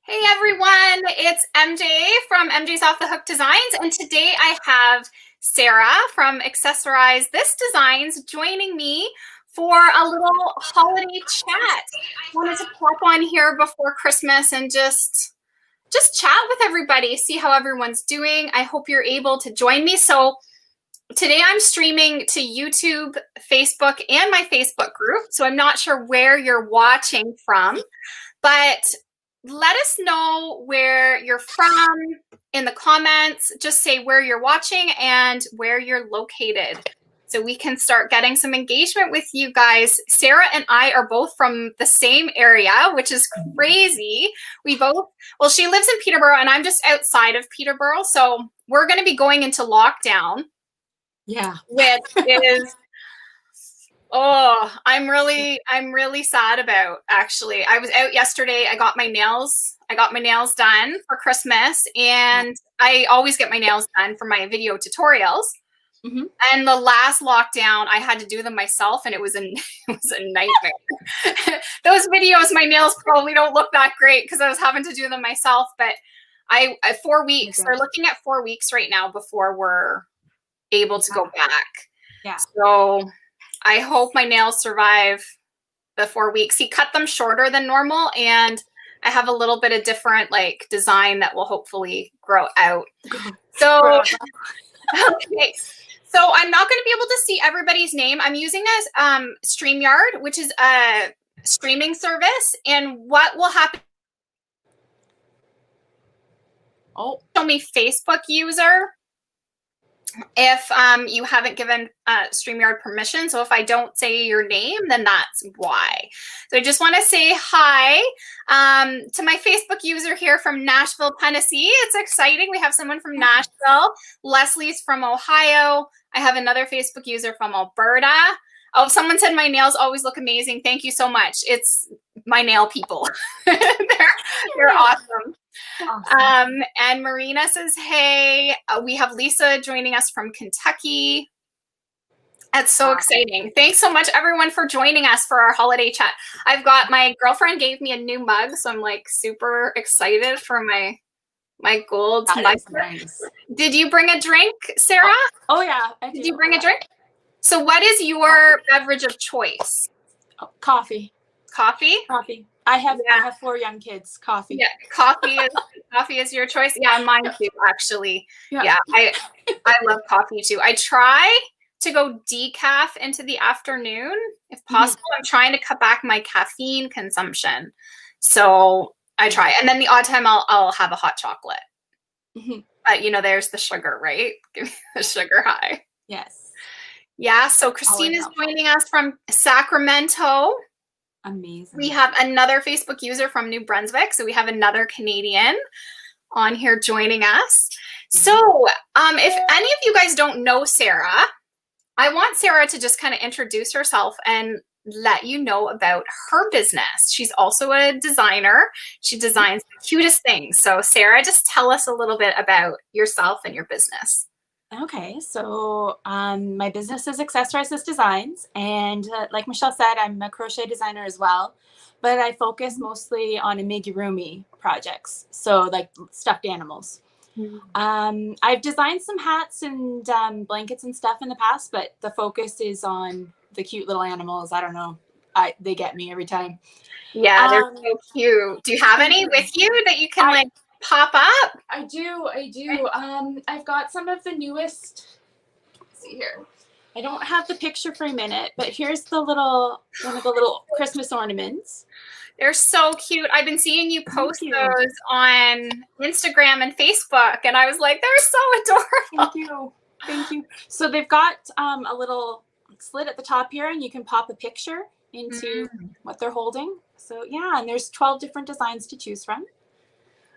Hey everyone, it's MJ from MJ's Off the Hook Designs, and today I have Sara from Accessorize This Designs joining me for a little holiday chat. I wanted to pop on here before Christmas and just chat with everybody, see how everyone's doing. I hope you're able to join me. So today I'm streaming to YouTube, Facebook, and my Facebook group, so I'm not sure where you're watching from, but let us know where you're from in the comments. Just say where you're watching and where you're located so we can start getting some engagement with you guys. Sara and I are both from the same area, which is crazy. We both, well, she lives in Peterborough and I'm just outside of Peterborough. So we're going to be going into lockdown. Yeah. Which is, oh, I'm really sad about, actually. I was out yesterday. I got my nails done for Christmas, and I always get my nails done for my video tutorials. Mm-hmm. And the last lockdown, I had to do them myself, and it was a nightmare. Those videos, my nails probably don't look that great because I was having to do them myself, but 4 weeks, they're looking at 4 weeks right now before we're able to go back. Yeah. So I hope my nails survive the 4 weeks. He cut them shorter than normal, and I have a little bit of different design that will hopefully grow out. So, okay. So I'm not going to be able to see everybody's name. I'm using StreamYard, which is a streaming service. And what will happen? Oh, show me Facebook user if you haven't given StreamYard permission. So if I don't say your name, then that's why. So I just want to say hi to my Facebook user here from Nashville, Tennessee. It's exciting. We have someone from Nashville. Leslie's from Ohio. I have another Facebook user from Alberta. Oh, someone said my nails always look amazing. Thank you so much. It's my nail people. they're awesome. Awesome. And Marina says, hey, we have Lisa joining us from Kentucky. That's so exciting. Thanks so much, everyone, for joining us for our holiday chat. I've got, my girlfriend gave me a new mug, so I'm super excited for my gold mug. Nice. Did you bring a drink, Sara? Oh yeah. Did you bring a drink? So what is your beverage of choice? Oh, coffee. Coffee? Coffee. I have 4 young kids. Coffee. Yeah, coffee is your choice. Yeah, mine too, actually. Yeah, I love coffee too. I try to go decaf into the afternoon if possible. I'm trying to cut back my caffeine consumption, so I try. And then the odd time I'll have a hot chocolate. But there's the sugar, right? Give me the sugar high. Yes. Yeah. So Christine is joining us from Sacramento. Amazing. We have another Facebook user from New Brunswick. So we have another Canadian on here joining us. So if any of you guys don't know Sara, I want Sara to just kind of introduce herself and let you know about her business. She's also a designer. She designs the cutest things. So Sara, just tell us a little bit about yourself and your business. Okay, so my business is Accessorize This Designs, and like Michelle said, I'm a crochet designer as well, but I focus mostly on amigurumi projects, so like stuffed animals. I've designed some hats and blankets and stuff in the past, but the focus is on the cute little animals. I don't know, they get me every time. Yeah, they're so cute. Do you have any with you that you can pop up? I do. I've got some of the newest. Let's see here. I don't have the picture frame in it, but here's the one of the little Christmas ornaments. They're so cute. I've been seeing you post those on Instagram and Facebook, and I was like, they're so adorable. Thank you. So they've got a little slit at the top here, and you can pop a picture into what they're holding. So yeah, and there's 12 different designs to choose from.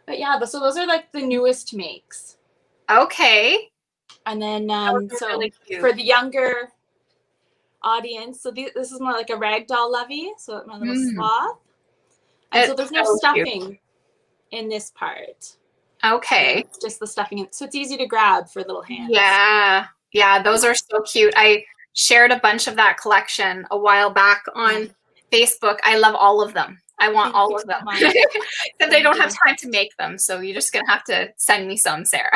But yeah, so those are like the newest makes. Okay. And then so really for the younger audience, so this is more like a ragdoll lovey. So my little sloth. And so there's no stuffing in this part. Okay. It's just the stuffing. So it's easy to grab for little hands. Yeah, those are so cute. I shared a bunch of that collection a while back on Facebook. I love all of them. I want Thank all you of them. so much. Except I don't have you. time to make them, so you're just gonna have to send me some, Sarah.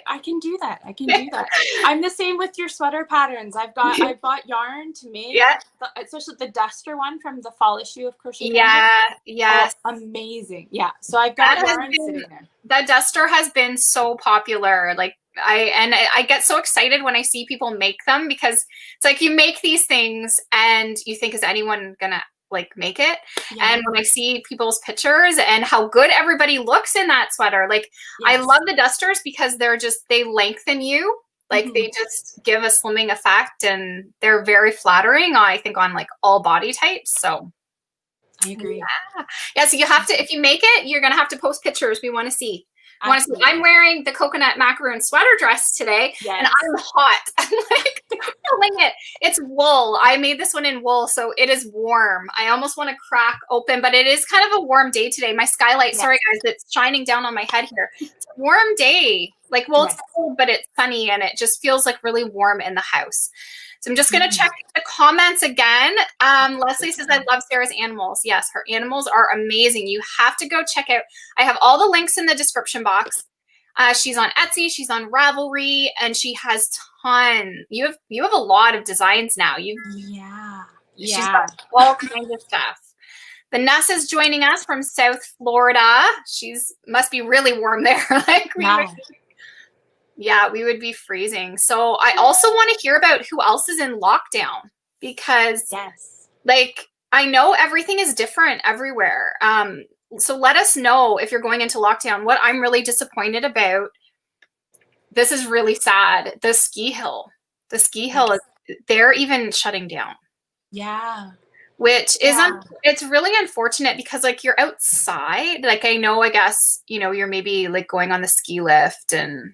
I can do that. I can do that. I'm the same with your sweater patterns. I bought yarn to make, Yeah. especially the duster one from the fall issue of Crochet Dungeon. Yeah. Yes. Oh, amazing. Yeah. So I've got That has yarn been- sitting there. That duster has been so popular. Like I get so excited when I see people make them, because it's like you make these things and you think, is anyone gonna like make it? Yeah. And when I see people's pictures and how good everybody looks in that sweater, like I Yes. love the dusters because they lengthen you. Like they just give a slimming effect, and they're very flattering, I think, on like all body types. So I agree. yeah, so you have to, if you make it, you're gonna have to post pictures. We want to see. I'm wearing the coconut macaroon sweater dress today, and I'm hot. I'm like feeling it. It's wool. I made this one in wool, so it is warm. I almost want to crack open, but it is kind of a warm day today. My skylight, sorry guys, it's shining down on my head here. It's a warm day. Like, well, it's cold, but it's sunny, and it just feels like really warm in the house. So I'm just going to check the comments again. Leslie says, I love Sarah's animals. Yes, her animals are amazing. You have to go check out. I have all the links in the description box. She's on Etsy. She's on Ravelry, and she has you have a lot of designs now. She's got all kinds of stuff. Vanessa's joining us from South Florida. Must be really warm there. Like we would be freezing. So I also want to hear about who else is in lockdown, because like I know everything is different everywhere. So let us know if you're going into lockdown. What I'm really disappointed about, this is really sad. The ski hill is, they're even shutting down. Yeah. Which is, it's really unfortunate, because like you're outside. Like I guess, you're maybe like going on the ski lift and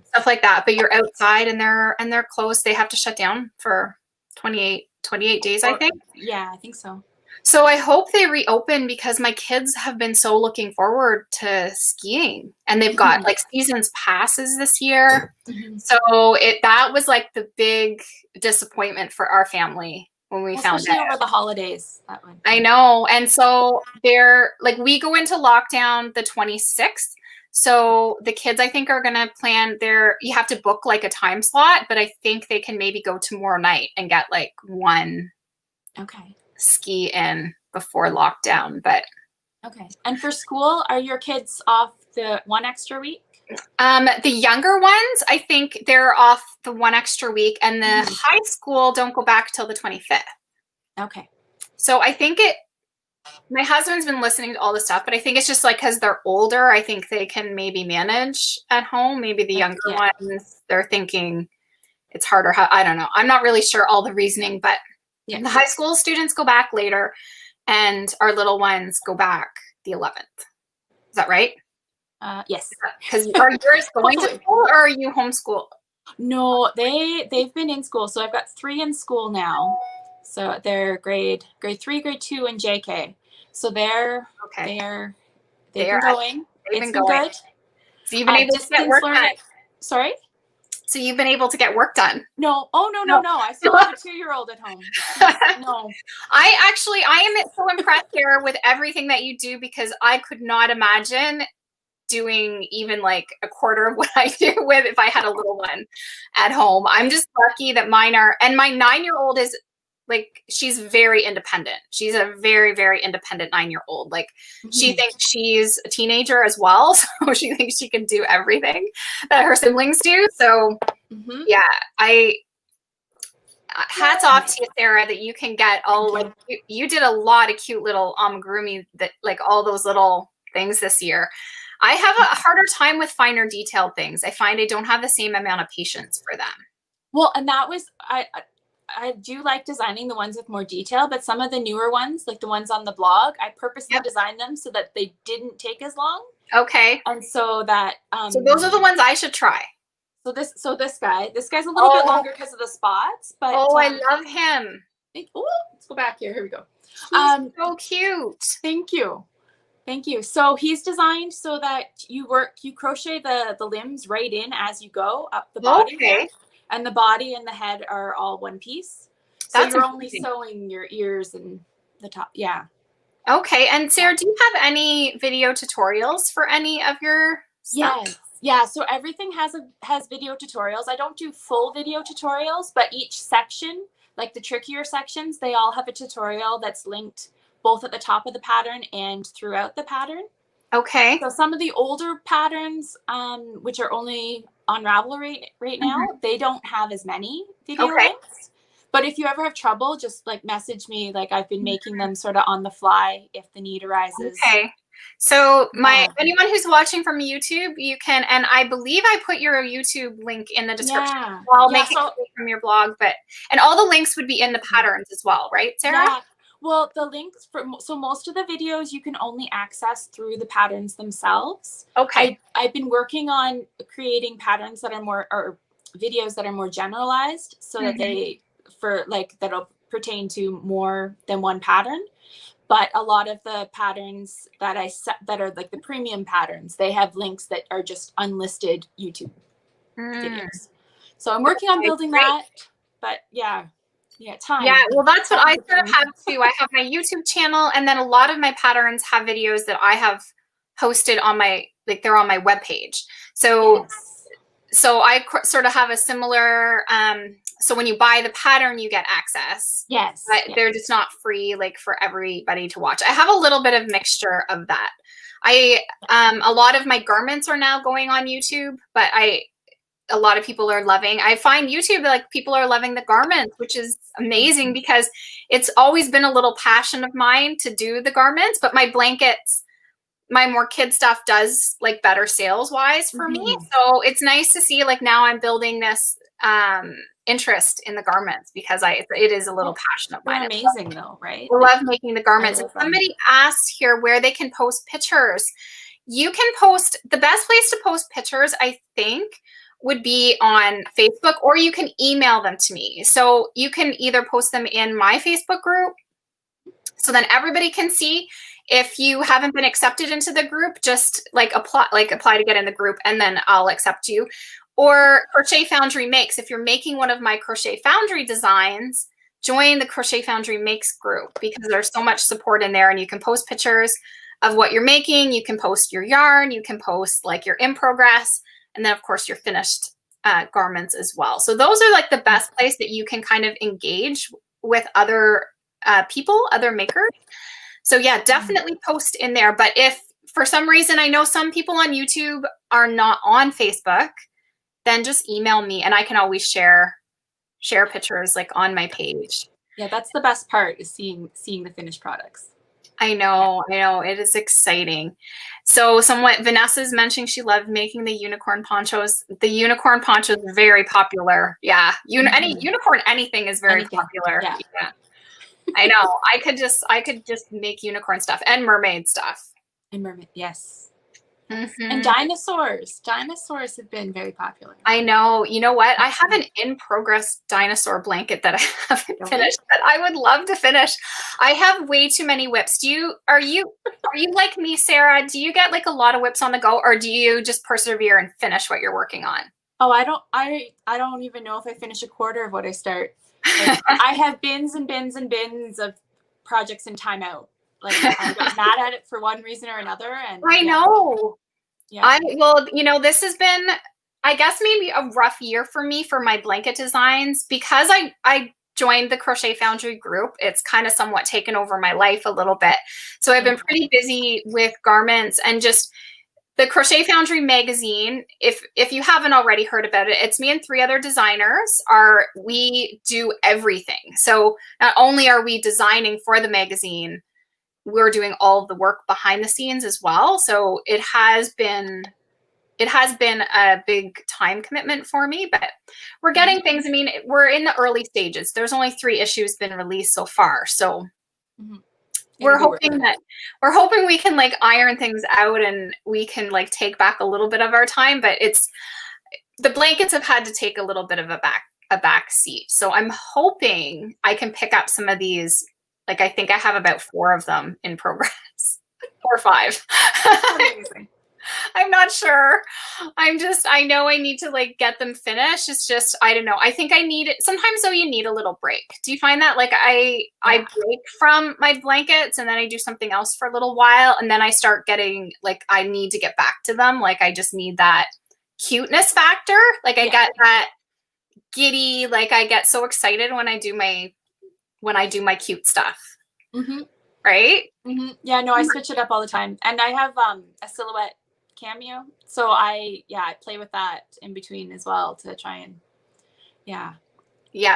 stuff like that, but you're outside and they're closed. They have to shut down for 28 days, I think. Yeah, I think so. So I hope they reopen, because my kids have been so looking forward to skiing, and they've got like seasons passes this year. So that was like the big disappointment for our family when we found especially out over the holidays. That one. I know. And so we go into lockdown the 26th. So the kids, I think, are going to plan you have to book like a time slot, but I think they can maybe go tomorrow night and get like one ski in before lockdown. But and for school, are your kids off the one extra week? The younger ones, I think they're off the one extra week, and the high school don't go back till the 25th. So I think my husband's been listening to all this stuff, but I think it's just like, because they're older, I think they can maybe manage at home. Maybe the younger ones, they're thinking it's harder. I don't know. I'm not really sure all the reasoning, but the high school students go back later, and our little ones go back the 11th. Is that right? Yes. Because are yours going to school, or are you homeschool? No, they've been in school. So I've got 3 in school now. So they're grade 3, grade 2, and JK. So they've been going. It's been good. So you've been able to get work done. Sorry? So you've been able to get work done. No. Oh, no. I still have a 2-year-old at home. No. I am so impressed here with everything that you do, because I could not imagine doing even like a quarter of what I do if I had a little one at home. I'm just lucky that mine are, and my 9-year-old is like, she's very independent. She's a very, very independent 9-year-old. Like she thinks she's a teenager as well. So she thinks she can do everything that her siblings do. So hats off to you, Sarah, that you can get all like, you did a lot of cute little amigurumi, that like all those little things this year. I have a harder time with finer detailed things. I find I don't have the same amount of patience for them. Well, and that was, I do like designing the ones with more detail, but some of the newer ones, like the ones on the blog, I purposely designed them so that they didn't take as long. Okay. And so that so those are the ones I should try. So this guy's a little bit longer because of the spots, but I love him. Let's go back here. Here we go. He's so cute. Thank you. So he's designed so that you crochet the limbs right in as you go up the body. Okay. And the body and the head are all one piece. So you're only sewing your ears and the top. Yeah. Okay. And Sarah, do you have any video tutorials for any of your stuff? Yes. Yeah, so everything has video tutorials. I don't do full video tutorials, but each section, like the trickier sections, they all have a tutorial that's linked both at the top of the pattern and throughout the pattern. Okay. So some of the older patterns, which are only on Ravelry right now, they don't have as many video links. But if you ever have trouble, just like message me. Like I've been making them sort of on the fly if the need arises. Okay. So anyone who's watching from YouTube, you can, and I believe I put your YouTube link in the description. Yeah. I'll make it from your blog, and all the links would be in the patterns as well, right, Sarah? Yeah. Well, the links so most of the videos you can only access through the patterns themselves. Okay. I've been working on creating patterns that are more, or videos that are more generalized, so that that'll pertain to more than one pattern. But a lot of the patterns that I set that are like the premium patterns, they have links that are just unlisted YouTube videos. So I'm working on building that, but time. Yeah, well, that's what I sort of have too. I have my YouTube channel, and then a lot of my patterns have videos that I have posted on they're on my webpage. So, so I sort of have a similar, so when you buy the pattern, you get access. Yes. But they're just not free, like for everybody to watch. I have a little bit of mixture of that. A lot of my garments are now going on YouTube, but a lot of people are loving. I find YouTube, like people are loving the garments, which is amazing because it's always been a little passion of mine to do the garments, but my blankets, my more kid stuff does like better sales wise for me. So it's nice to see like now I'm building this interest in the garments because it is a little passion of mine. They're amazing though, right? I love making the garments. And somebody asked here where they can post pictures. You can post, the best place to post pictures, I think, would be on Facebook, or you can email them to me. So you can either post them in my Facebook group, so then everybody can see. If you haven't been accepted into the group, just apply to get in the group, and then I'll accept you. Or Crochet Foundry Makes. If you're making one of my Crochet Foundry designs, join the Crochet Foundry Makes group because there's so much support in there, and you can post pictures of what you're making. You can post your yarn. You can post like your in progress, and then of course your finished garments as well. So those are like the best place that you can kind of engage with other people, other makers. So yeah, definitely post in there. But if for some reason, I know some people on YouTube are not on Facebook, then just email me and I can always share pictures like on my page. Yeah, that's the best part, is seeing the finished products. I know, it is exciting. So Vanessa's mentioning she loved making the unicorn ponchos. The unicorn ponchos are very popular. Yeah, any unicorn anything is very popular. Yeah. I know. I could just make unicorn stuff and mermaid stuff. And mermaid, yes. And dinosaurs. Dinosaurs have been very popular. I know. You know what? I have an in-progress dinosaur blanket that I haven't finished that I would love to finish. I have way too many whips. Are you like me, Sarah? Do you get like a lot of whips on the go, or do you just persevere and finish what you're working on? Oh, I don't even know if I finish a quarter of what I start. Like, I have bins and bins and bins of projects in timeout. Like I got mad at it for one reason or another, and I know. Yeah. This has been, I guess, maybe a rough year for me for my blanket designs because I joined the Crochet Foundry group. It's kind of somewhat taken over my life a little bit. So I've been pretty busy with garments and just the Crochet Foundry magazine. If you haven't already heard about it, it's me and 3 other designers. We do everything. So not only are we designing for the magazine, we're doing all of the work behind the scenes as well. So it has been a big time commitment for me, but we're getting things. I mean, we're in the early stages. There's only 3 issues been released so far. So we're hoping we can like iron things out and we can like take back a little bit of our time, but the blankets have had to take a little bit of a back seat. So I'm hoping I can pick up some of these. Like, I think I have about 4 of them in progress, 4 or 5. Amazing. I'm not sure. I know I need to like get them finished. It's just, I don't know. I think I need it. Sometimes though, you need a little break. Do you find that? Like I break from my blankets and then I do something else for a little while. And then I start getting like, I need to get back to them. Like I just need that cuteness factor. Like I get that giddy, like I get so excited when I do my cute stuff. Mm-hmm. Right? Mm-hmm. Yeah, no, I switch it up all the time. And I have a silhouette cameo. So I play with that in between as well to try and,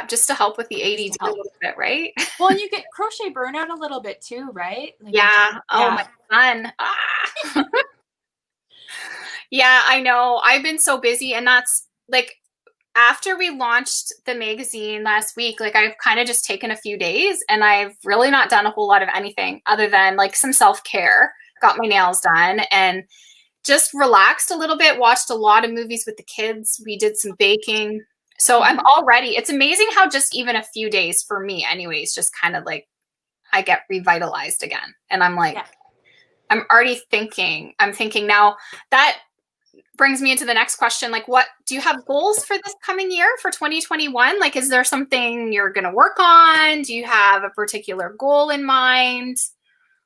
just to help with the ADD a little bit, right? Well, and you get crochet burnout a little bit too, right? Like my fun. Yeah, I know. I've been so busy, and that's like after we launched the magazine last week, like I've kind of just taken a few days and I've really not done a whole lot of anything other than like some self-care, got my nails done and just relaxed a little bit, watched a lot of movies with the kids. We did some baking. So I'm already, it's amazing how just even a few days for me anyways, just kind of like I get revitalized again. And I'm like, I'm thinking now that brings me into the next question. Like, what do you have goals for this coming year for 2021? Like, is there something you're going to work on? Do you have a particular goal in mind?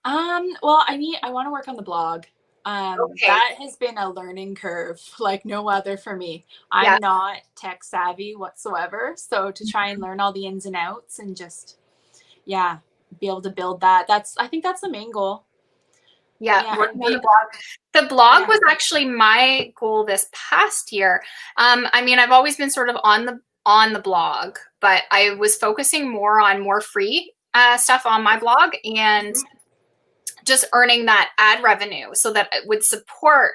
Well, I want to work on the blog. That has been a learning curve like no other for me. I'm not tech savvy whatsoever. So to try and learn all the ins and outs and just, be able to build that. I think that's the main goal. Working on the blog. The blog was actually my goal this past year. I mean, I've always been sort of on the blog, but I was focusing more on more free stuff on my blog and just earning that ad revenue so that it would support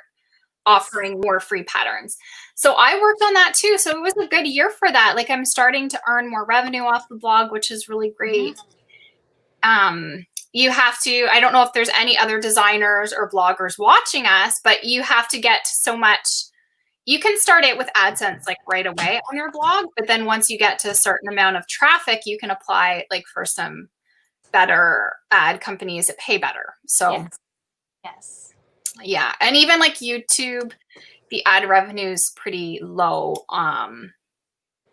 offering more free patterns. So I worked on that too. So it was a good year for that. Like I'm starting to earn more revenue off the blog, which is really great. You have to, I don't know if there's any other designers or bloggers watching us, but you have to get so much. You can start it with AdSense like right away on your blog, but then once you get to a certain amount of traffic, you can apply like for some better ad companies that pay better. So and even like YouTube, the ad revenue is pretty low.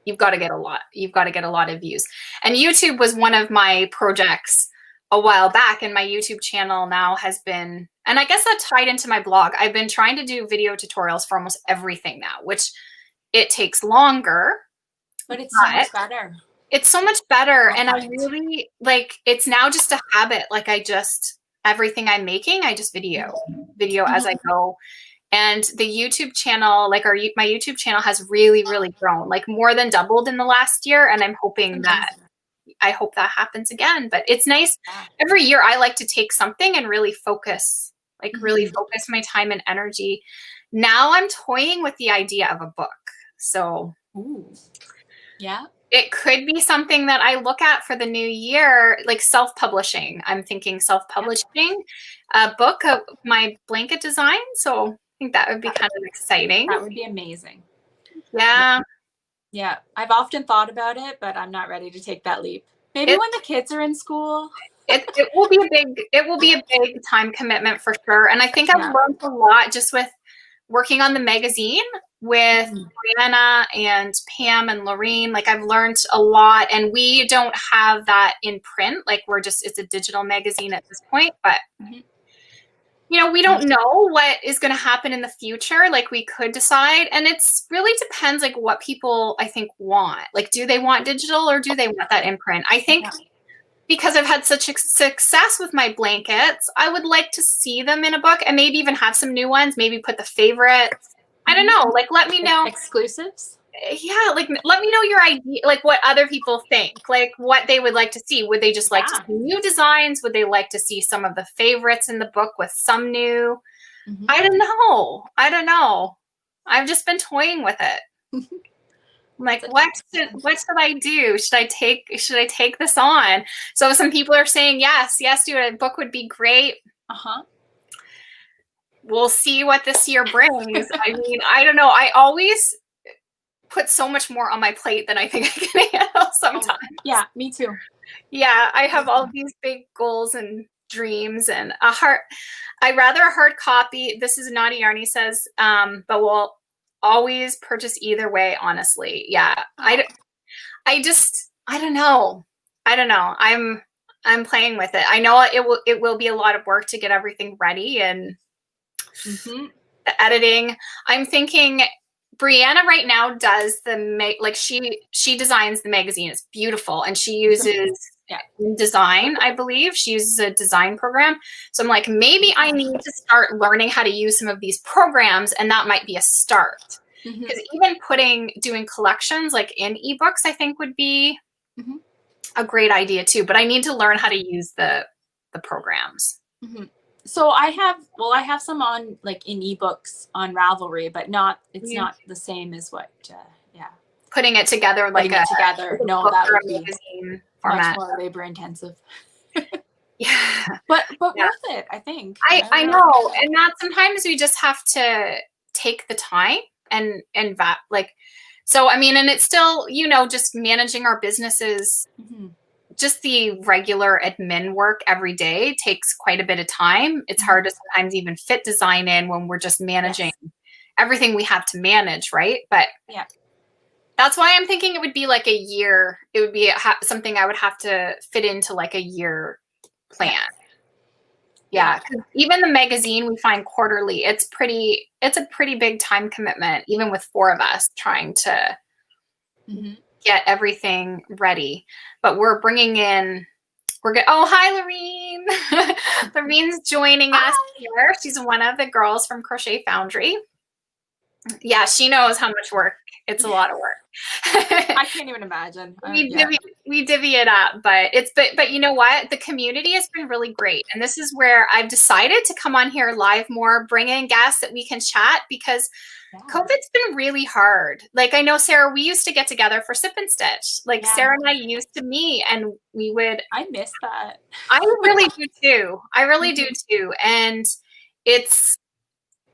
You've got to get a lot of views. And YouTube was one of my projects a while back, and my YouTube channel now has been, and I guess that tied into my blog. I've been trying to do video tutorials for almost everything now, which it takes longer. But it's so much better. It's so much better. And I really like, it's now just a habit. Like everything I'm making, I just video as I go. And the YouTube channel, like my YouTube channel has really, really grown, like more than doubled in the last year. And I'm hoping I hope that happens again. But it's nice. Every year I like to take something and really focus my time and energy. Now I'm toying with the idea of a book. So it could be something that I look at for the new year, like self-publishing. I'm thinking self-publishing a book of my blanket design. So I think that would be kind of exciting. That would be amazing. Yeah. I've often thought about it, but I'm not ready to take that leap. Maybe when the kids are in school. It will be a big time commitment for sure. And I think I've learned a lot just with working on the magazine with Brianna and Pam and Lorraine. Like I've learned a lot, and we don't have that in print. Like it's a digital magazine at this point, but we don't know what is going to happen in the future. Like we could decide, and it's really depends like what people I think want. Like, do they want digital or do they want that in print? I think because I've had such a success with my blankets, I would like to see them in a book and maybe even have some new ones, maybe put the favorites. I don't know. Like, let me know. Exclusives? Yeah. Like, let me know your idea, like what other people think, like what they would like to see. Would they just like to see new designs? Would they like to see some of the favorites in the book with some new? I don't know. I've just been toying with it. I'm like, what should I do? Should I take this on? So some people are saying, yes, dude, a book would be great. We'll see what this year brings. I mean, I don't know. I always put so much more on my plate than I think I can handle sometimes. Yeah, me too. Yeah, I have all these big goals and dreams and a heart. I rather a hard copy. This is Naughty Yarny says, but we'll always purchase either way, honestly. Yeah. I don't know. I'm playing with it. I know it will be a lot of work to get everything ready and the editing. I'm thinking Brianna right now does she designs the magazine. It's beautiful, and she uses design. I believe she uses a design program. So I'm like, maybe I need to start learning how to use some of these programs, and that might be a start. Because even doing collections like in ebooks, I think would be a great idea too. But I need to learn how to use the programs. So I have some on like in ebooks on Ravelry, but it's not the same as what, putting it together No, that would be magazine format. Much more labor intensive. Yeah. But worth it, I think. I know. And that sometimes we just have to take the time and so, I mean, and it's still, just managing our businesses, just the regular admin work every day takes quite a bit of time. It's hard to sometimes even fit design in when we're just managing everything we have to manage, right? But that's why I'm thinking it would be like a year. It would be something I would have to fit into like a year plan. Yeah. Even the magazine we find quarterly, it's a pretty big time commitment, even with 4 of us trying to get everything ready. But we're bringing in, hi, Lorene. Lorene's joining us here. She's one of the girls from Crochet Foundry. Yeah, she knows how much work. It's a lot of work. I can't even imagine. We divvy it up, but you know what? The community has been really great. And this is where I've decided to come on here live more, bring in guests that we can chat, because COVID's been really hard. Like, I know, Sarah, we used to get together for Sip and Stitch. Like, Sarah and I used to meet, and we would. I miss that. I really do too. I really do too. And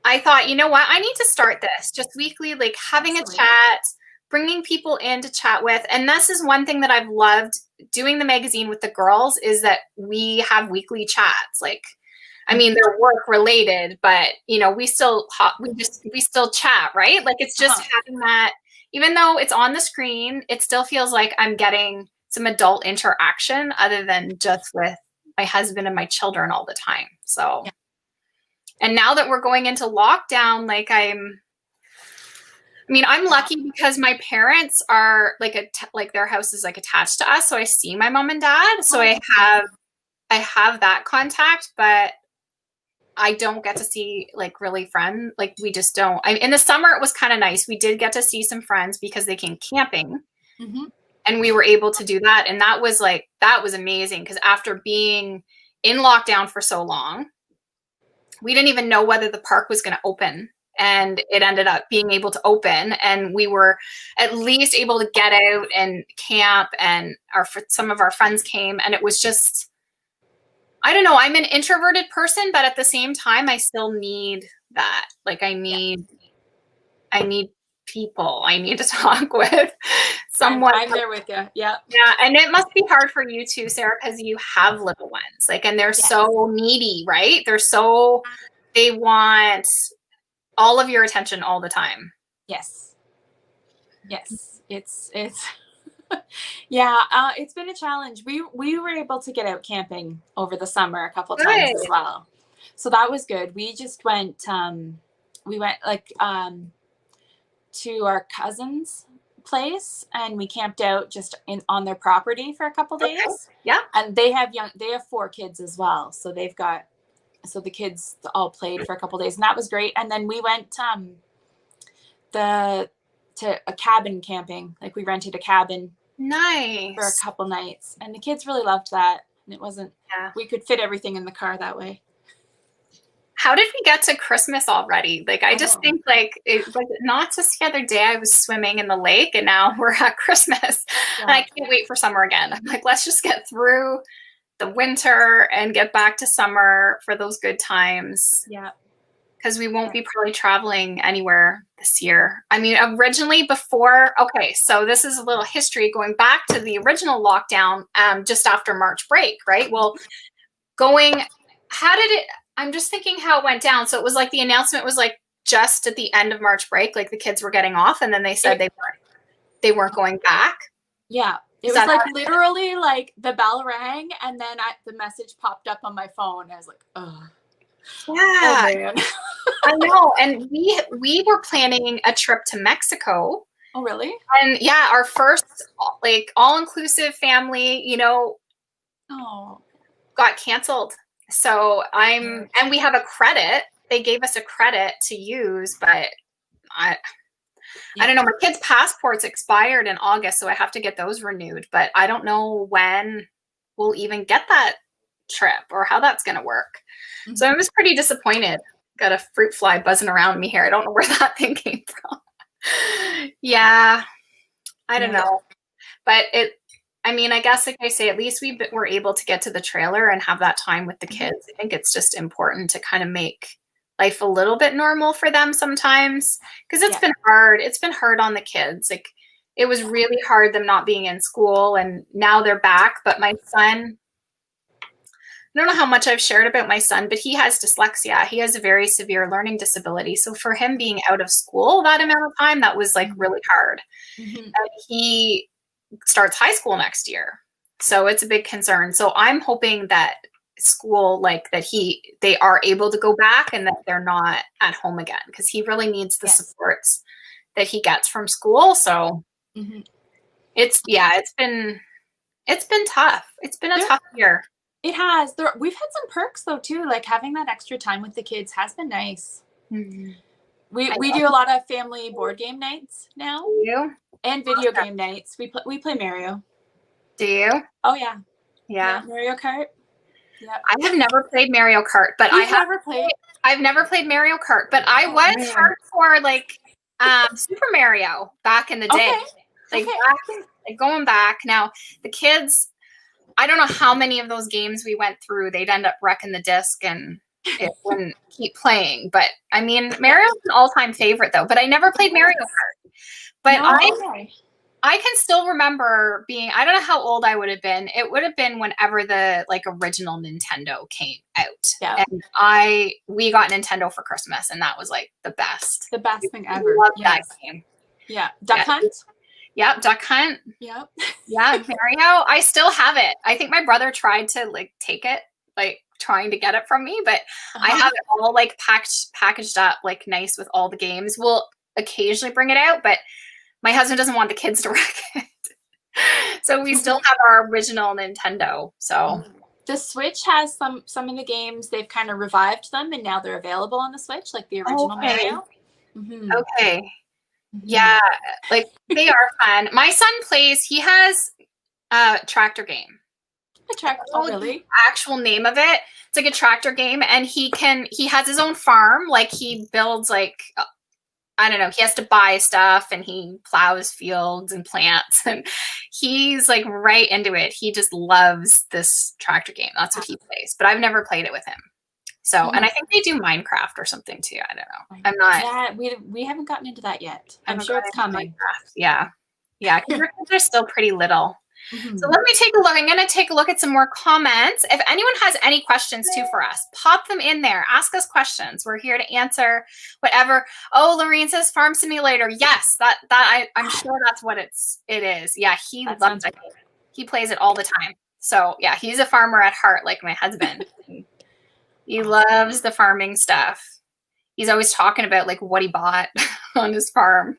I thought, you know what? I need to start this just weekly, like having a chat, bringing people in to chat with. And this is one thing that I've loved doing the magazine with the girls, is that we have weekly chats. Like, I mean, they're work related, but we still chat, right? Like, it's just having that, even though it's on the screen, it still feels like I'm getting some adult interaction other than just with my husband and my children all the time. So, and now that we're going into lockdown, like I'm lucky because my parents are like their house is like attached to us. So I see my mom and dad. So I have that contact, but I don't get to see like really friends. Like, we just don't. In the summer, it was kind of nice. We did get to see some friends because they came camping and we were able to do that. And that was amazing, because after being in lockdown for so long, we didn't even know whether the park was going to open, and it ended up being able to open, and we were at least able to get out and camp, and some of our friends came, and it was just, I don't know. I'm an introverted person, but at the same time, I still need that. Like, I need people. I need to talk with someone. I'm there with you. Yeah. Yeah. And it must be hard for you too, Sarah, because you have little ones. Like, and they're so needy, right? They want all of your attention all the time. Yes. It's it's been a challenge. We were able to get out camping over the summer a couple times as well. So that was good. We just went, to our cousin's place, and we camped out just on their property for a couple days. Okay. Yeah. And they have 4 kids as well. So the kids all played for a couple days, and that was great. And then we went to a cabin camping. Like, we rented a cabin for a couple nights, and the kids really loved that. And it wasn't, we could fit everything in the car that way. How did we get to Christmas already? Like, I just think, like, it was not just the other day I was swimming in the lake, and now we're at Christmas. And I can't wait for summer again. I'm like, let's just get through the winter and get back to summer for those good times. Yeah. Because we won't be probably traveling anywhere this year. I mean, originally so this is a little history going back to the original lockdown, just after March break, right? Well, going, how did it, I'm just thinking how it went down. So it was like the announcement was like just at the end of March break, like the kids were getting off, and then they said they weren't going back. Yeah. It was like literally like the bell rang and then the message popped up on my phone. I was like, oh. Yeah. Oh, man. I know. And we were planning a trip to Mexico. Oh, really? And yeah, our first like all-inclusive family, you know, got canceled. So and we have a credit. They gave us a credit to use, but I don't know. My kids' passports expired in August, so I have to get those renewed. But I don't know when we'll even get that trip or how that's going to work. Mm-hmm. So I was pretty disappointed. Got a fruit fly buzzing around me here. I don't know where that thing came from. Yeah, I don't know. But I mean, I guess like I say, at least we were able to get to the trailer and have that time with the kids. I think it's just important to kind of make life a little bit normal for them sometimes, because it's been hard. It's been hard on the kids. Like it was really hard them not being in school, and now they're back. But my son, I don't know how much I've shared about my son, but he has dyslexia. He has a very severe learning disability. So for him being out of school that amount of time, that was like really hard. Mm-hmm. And he starts high school next year. So it's a big concern. So I'm hoping that school, like that they are able to go back and that they're not at home again, because he really needs the supports that he gets from school. So it's been tough. It's been a tough year. It has. We've had some perks though too, like having that extra time with the kids has been nice. Mm-hmm. We do a lot of family board game nights now. Do you? And video game nights. We play Mario. Do you? Oh yeah. Yeah. Mario Kart. Yeah. I have never played Mario Kart, but I've never played Mario Kart, but I was hardcore like Super Mario back in the day. Like going back. Now the kids, I don't know how many of those games we went through. They'd end up wrecking the disc and it wouldn't keep playing. But I mean, Mario's an all-time favorite though. But I never played Mario Kart. But I can still remember being, I don't know how old I would have been. It would have been whenever the like original Nintendo came out. Yeah. And we got Nintendo for Christmas, and that was like the best. The best thing ever. Love that game. Yeah. Duck Hunt. Yep, Duck Hunt. Yep. Yeah, Mario. I still have it. I think my brother tried to like take it, like trying to get it from me, but I have it all like packaged up like nice with all the games. We'll occasionally bring it out, but my husband doesn't want the kids to wreck it. So we still have our original Nintendo. So the Switch has some of the games, they've kind of revived them and now they're available on the Switch, like the original Mario. Mm-hmm. Okay. Yeah, like they are fun. My son plays, he has a tractor game. A tractor, really? The actual name of it. It's like a tractor game, and he has his own farm. Like he builds like, I don't know, he has to buy stuff and he plows fields and plants, and he's like right into it. He just loves this tractor game. That's what he plays, but I've never played it with him. So, and I think they do Minecraft or something too. I don't know. I'm not. Yeah, we haven't gotten into that yet. I'm sure it's coming. Minecraft. Yeah. Yeah. Because your kids are still pretty little. Mm-hmm. So let me take a look. I'm going to take a look at some more comments. If anyone has any questions too for us, pop them in there. Ask us questions. We're here to answer whatever. Oh, Lorraine says Farm Simulator. Yes, I'm sure that's what it is. Yeah, he loves it. He plays it all the time. So yeah, he's a farmer at heart, like my husband. He loves the farming stuff. He's always talking about like what he bought on his farm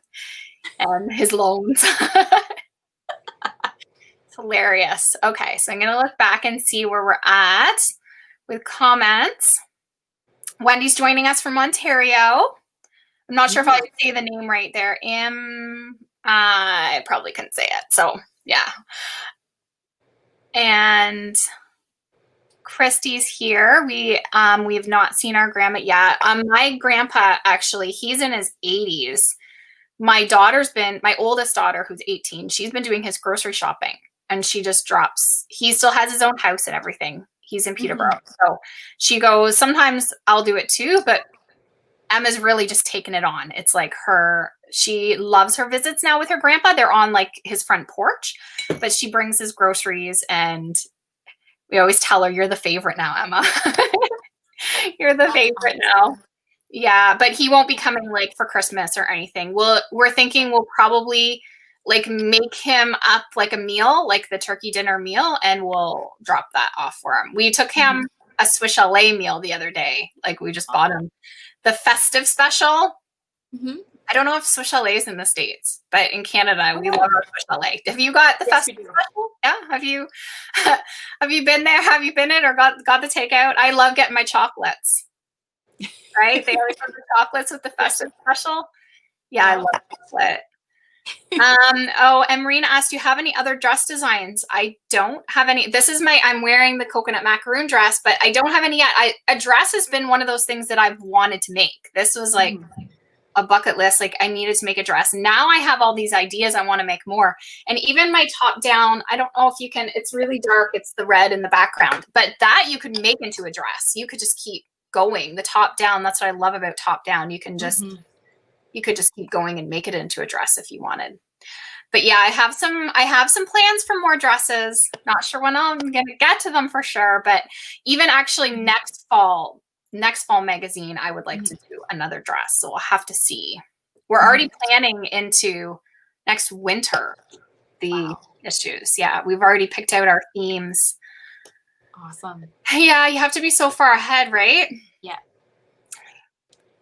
and his loans. It's hilarious. Okay, so I'm going to look back and see where we're at with comments. Wendy's joining us from Ontario. I'm not sure if I can say the name right there. I probably couldn't say it. So yeah. And Christy's here. We have not seen our grandma yet. My grandpa, actually, he's in his 80s. My oldest daughter, who's 18, she's been doing his grocery shopping, and she just drops. He still has his own house and everything. He's in Peterborough. Mm-hmm. So she goes, sometimes I'll do it too, but Emma's really just taken it on. It's like she loves her visits now with her grandpa. They're on like his front porch, but she brings his groceries, and We always tell her, you're the favorite now, Emma. You're the favorite now. Yeah, but he won't be coming like for Christmas or anything. We're thinking we'll probably like make him up like a meal, like the turkey dinner meal, and we'll drop that off for him. We took him a Swiss chalet meal the other day. Like we just bought him the festive special. I don't know if Swiss chalet is in the States, but in Canada, we love our Swiss chalet. Have you got the festive special? Yeah. Have you been there? Have you been in or got the takeout? I love getting my chocolates. Right? They always have the chocolates with the festive special. Yeah, I love chocolate. And Marina asked, do you have any other dress designs? I don't have any. This is I'm wearing the coconut macaroon dress, but I don't have any yet. A dress has been one of those things that I've wanted to make. This was like a bucket list. Like I needed to make a dress. Now I have all these ideas. I want to make more. And even my top down, I don't know if you can, it's really dark. It's the red in the background, but that you could make into a dress. You could just keep going. The top down, that's what I love about top down. You can just you could just keep going and make it into a dress if you wanted. But yeah, I have some plans for more dresses. Not sure when I'm gonna get to them for sure, but even actually next fall magazine, I would like to do another dress. So we'll have to see. We're already planning into next winter the issues. Yeah, we've already picked out our themes. Awesome. Yeah, you have to be so far ahead, right? Yeah.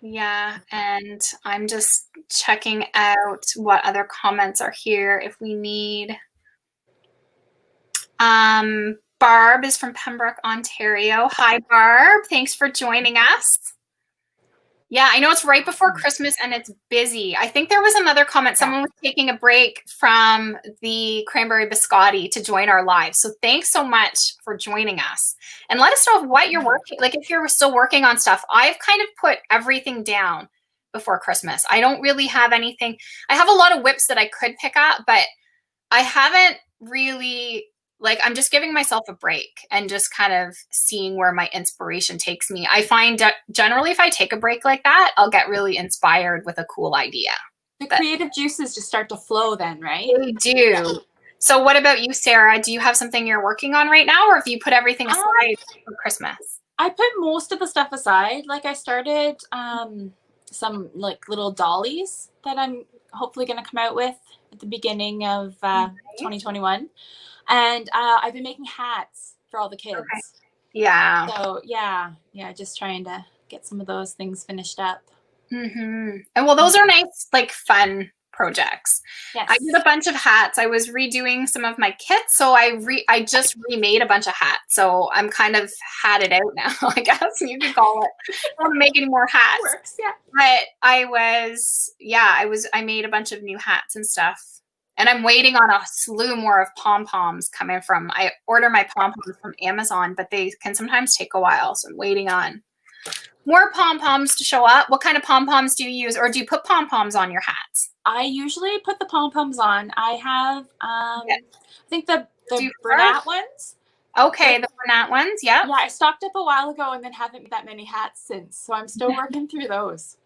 Yeah, and I'm just checking out what other comments are here if we need. Barb is from Pembroke, Ontario. Hi, Barb. Thanks for joining us. Yeah, I know it's right before Christmas and it's busy. I think there was another comment. Someone was taking a break from the Cranberry Biscotti to join our live. So thanks so much for joining us. And let us know what you're working, like if you're still working on stuff. I've kind of put everything down before Christmas. I don't really have anything. I have a lot of whips that I could pick up, but I haven't really, like, I'm just giving myself a break and just kind of seeing where my inspiration takes me. I find generally if I take a break like that, I'll get really inspired with a cool idea. The creative juices just start to flow then, right? They do. Yeah. So what about you, Sarah? Do you have something you're working on right now, or have you put everything aside for Christmas? I put most of the stuff aside. Like I started some like little dollies that I'm hopefully going to come out with at the beginning of 2021. And I've been making hats for all the kids. Okay. Yeah. So yeah, just trying to get some of those things finished up. And well, those are nice, like fun projects. Yes. I did a bunch of hats. I was redoing some of my kits, so I just remade a bunch of hats. So I'm kind of hatted out now, I guess you could call it. I don't want to make any more hats. Works, yeah. But I made a bunch of new hats and stuff. And I'm waiting on a slew more of pom-poms coming from, I order my pom-poms from Amazon, but they can sometimes take a while. So I'm waiting on more pom-poms to show up. What kind of pom-poms do you use? Or do you put pom-poms on your hats? I usually put the pom-poms on. I have, I think the Bernat ones. Okay, the Bernat ones, yeah. Yeah, I stocked up a while ago and then haven't that many hats since. So I'm still working through those.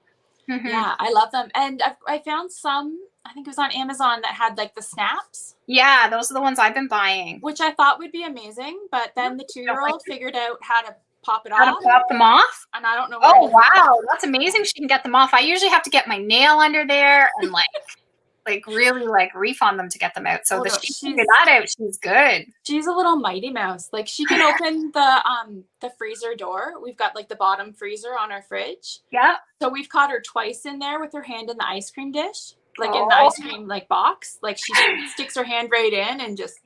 Yeah, I love them. And I found some, I think it was on Amazon, that had like the snaps. Yeah, those are the ones I've been buying. Which I thought would be amazing, but then the 2-year-old figured out how to pop it off. How to pop them off? And I don't know. Oh, wow. That's amazing. She can get them off. I usually have to get my nail under there and really reef on them to get them out. So she figured that out. She's good. She's a little Mighty Mouse. Like she can open the freezer door. We've got like the bottom freezer on our fridge. Yeah. So we've caught her twice in there with her hand in the ice cream dish, like in the ice cream box. Like she sticks her hand right in and just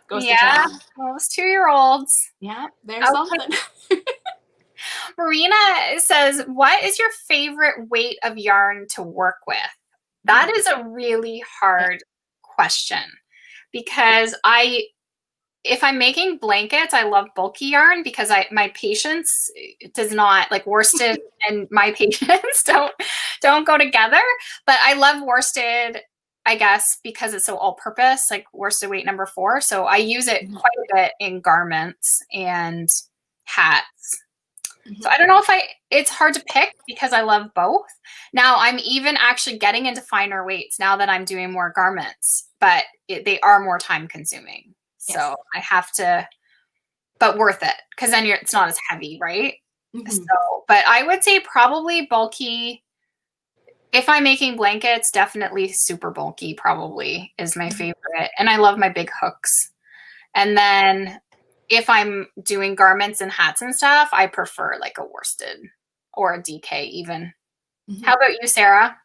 goes to town. Those 2-year-olds. Yeah, there's something. Marina says, what is your favorite weight of yarn to work with? That is a really hard question because if I'm making blankets, I love bulky yarn because my patience does not, like worsted and my patience don't go together. But I love worsted, I guess, because it's so all-purpose, like worsted weight number 4. So I use it quite a bit in garments and hats. So I don't know if it's hard to pick because I love both. Now I'm even actually getting into finer weights now that I'm doing more garments, but they are more time consuming. So I have to but worth it because then it's not as heavy, right? Mm-hmm. So, but I would say probably bulky. If I'm making blankets, definitely super bulky probably is my favorite. And I love my big hooks. And then if I'm doing garments and hats and stuff, I prefer like a worsted or a DK even. Mm-hmm. How about you, Sarah?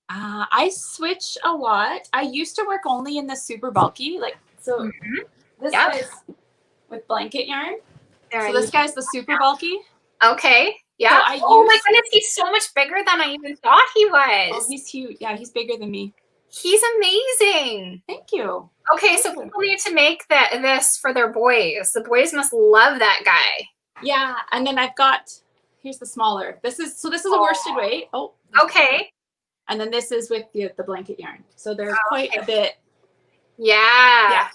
I switch a lot. I used to work only in the super bulky, like, so this guy's with blanket yarn. So this guy's the super bulky. Okay. Yeah. So oh my goodness, he's so much bigger than I even thought he was. Oh, he's huge. Yeah, he's bigger than me. He's amazing. Thank you. Okay, so people need to make this for their boys. The boys must love that guy. Yeah, and then I've got, here's the smaller. This is a worsted weight. Oh. Okay. And then this is with the blanket yarn. So they're quite a bit. Yeah. Yeah.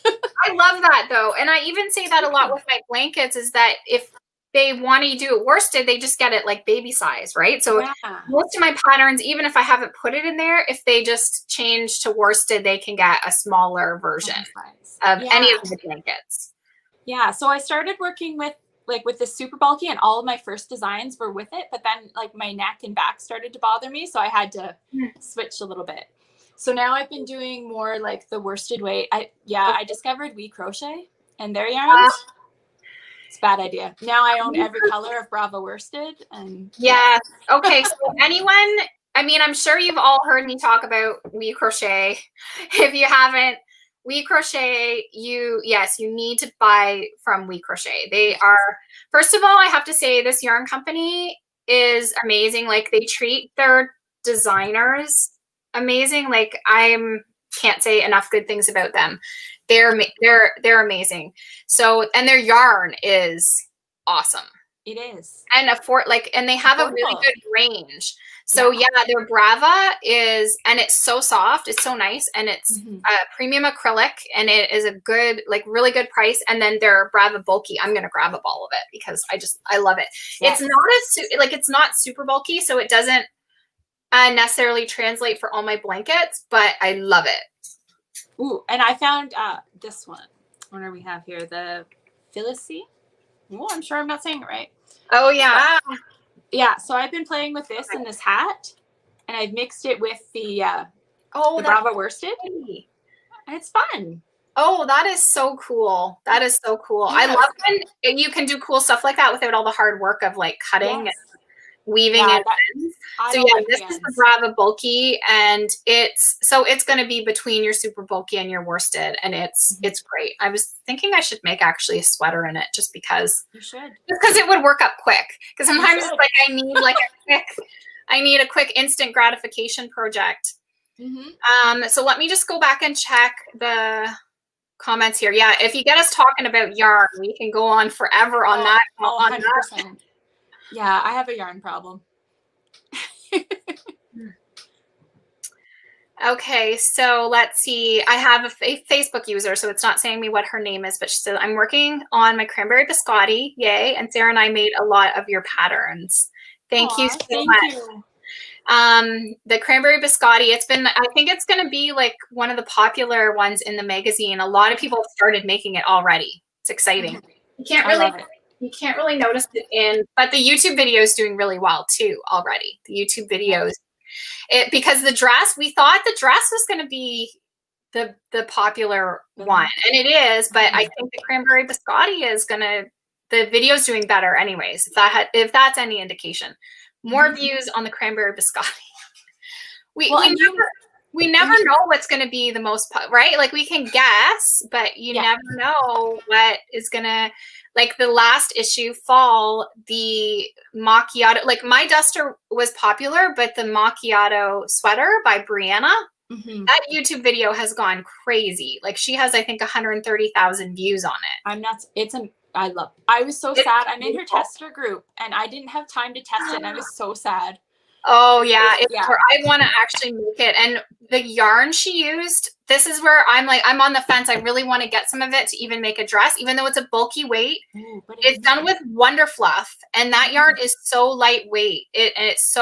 I love that though. And I even say that a lot with my blankets is that if they want to do it worsted, they just get it like baby size, right? So most of my patterns, even if I haven't put it in there, if they just change to worsted, they can get a smaller version of any of the blankets. Yeah. So I started working with the super bulky, and all of my first designs were with it, but then like my neck and back started to bother me. So I had to switch a little bit. So now I've been doing more like the worsted weight. I discovered We Crochet and their yarns. It's a bad idea. Now I own every color of Bravo worsted. And okay. So anyone, I mean, I'm sure you've all heard me talk about We Crochet. If you haven't, We Crochet, you need to buy from We Crochet. They are, first of all, I have to say this yarn company is amazing. Like they treat their designers amazing. Like can't say enough good things about them. They're amazing. So, and their yarn is awesome. It is. And and they have a really good range. So their Brava is, and it's so soft, it's so nice, and it's premium acrylic, and it is a good, like really good price. And then their Brava bulky, I'm gonna grab a ball of it because I love it. Yes. It's not super bulky, so it doesn't necessarily translate for all my blankets, but I love it. Ooh, and I found this one. What do we have here? The Phyllis. Oh, I'm sure I'm not saying it right. Oh yeah. Yeah, so I've been playing with this in this hat, and I've mixed it with the Brava worsted, and it's fun. Oh, that is so cool. That is so cool. Yes. I love when you can do cool stuff like that without all the hard work of like cutting and weaving and so this is the Brava bulky, and it's going to be between your super bulky and your worsted, and it's great. I was thinking I should make actually a sweater in it just because you should, just because it would work up quick, because sometimes it's like I need a quick instant gratification project. So let me just go back and check the comments here. Yeah, if you get us talking about yarn, we can go on forever on that. 100%. Yeah, I have a yarn problem. Okay, so let's see. I have a Facebook user, so it's not saying me what her name is, but she said, I'm working on my Cranberry Biscotti. Yay. And Sarah and I made a lot of your patterns. Thank you so much. The Cranberry Biscotti, I think it's going to be like one of the popular ones in the magazine. A lot of people have started making it already. It's exciting. You can't really notice it but the YouTube video is doing really well too already. The YouTube videos, because we thought the dress was going to be the popular one, and it is, but I think the Cranberry Biscotti the video's doing better anyways. If that's any indication, more views on the Cranberry Biscotti. We never know what's going to be the most, right? Like we can guess, but you never know what is going to, like the last issue, fall, the Macchiato, like my duster was popular, but the Macchiato Sweater by Brianna, that YouTube video has gone crazy. Like she has, I think, 130,000 views on it. I was so sad. I'm in her tester group and I didn't have time to test it, and I was so sad. Oh yeah, I want to actually make it. And the yarn she used, this is where I'm on the fence. I really want to get some of it to even make a dress, even though it's a bulky weight. It's done with Wonder Fluff, and that yarn is so lightweight. It's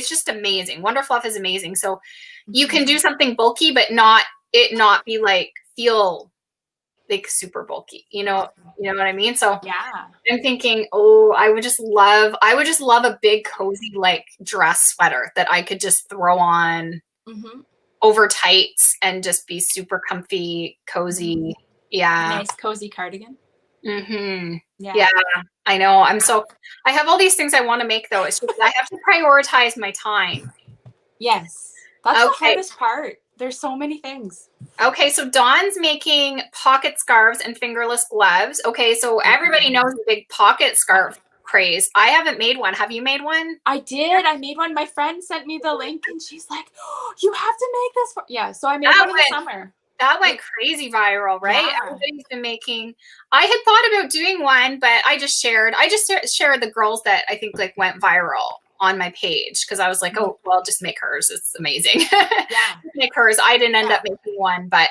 just amazing. Wonder Fluff is amazing. So you can do something bulky, but not be like like super bulky, you know what I mean? So Yeah. I'm thinking, oh, I would just love a big cozy like dress sweater that I could just throw on over tights and just be super comfy, cozy. Yeah. Nice cozy cardigan. Yeah, I know. I have all these things I want to make though. It's just I have to prioritize my time. Yes. That's the hardest part. There's so many things. Okay, so Dawn's making pocket scarves and fingerless gloves. Okay, so everybody knows the big pocket scarf craze. I haven't made one. Have you made one? I did. I made one. My friend sent me the link and she's like, oh, you have to make this. Yeah, so I made one in the summer. That went crazy viral, right? Yeah. Everybody's been making. I had thought about doing one, but I just shared the girls that I think like went viral on my page because I was like, oh, well, just make hers. It's amazing. Yeah. Make hers. I didn't end up making one, but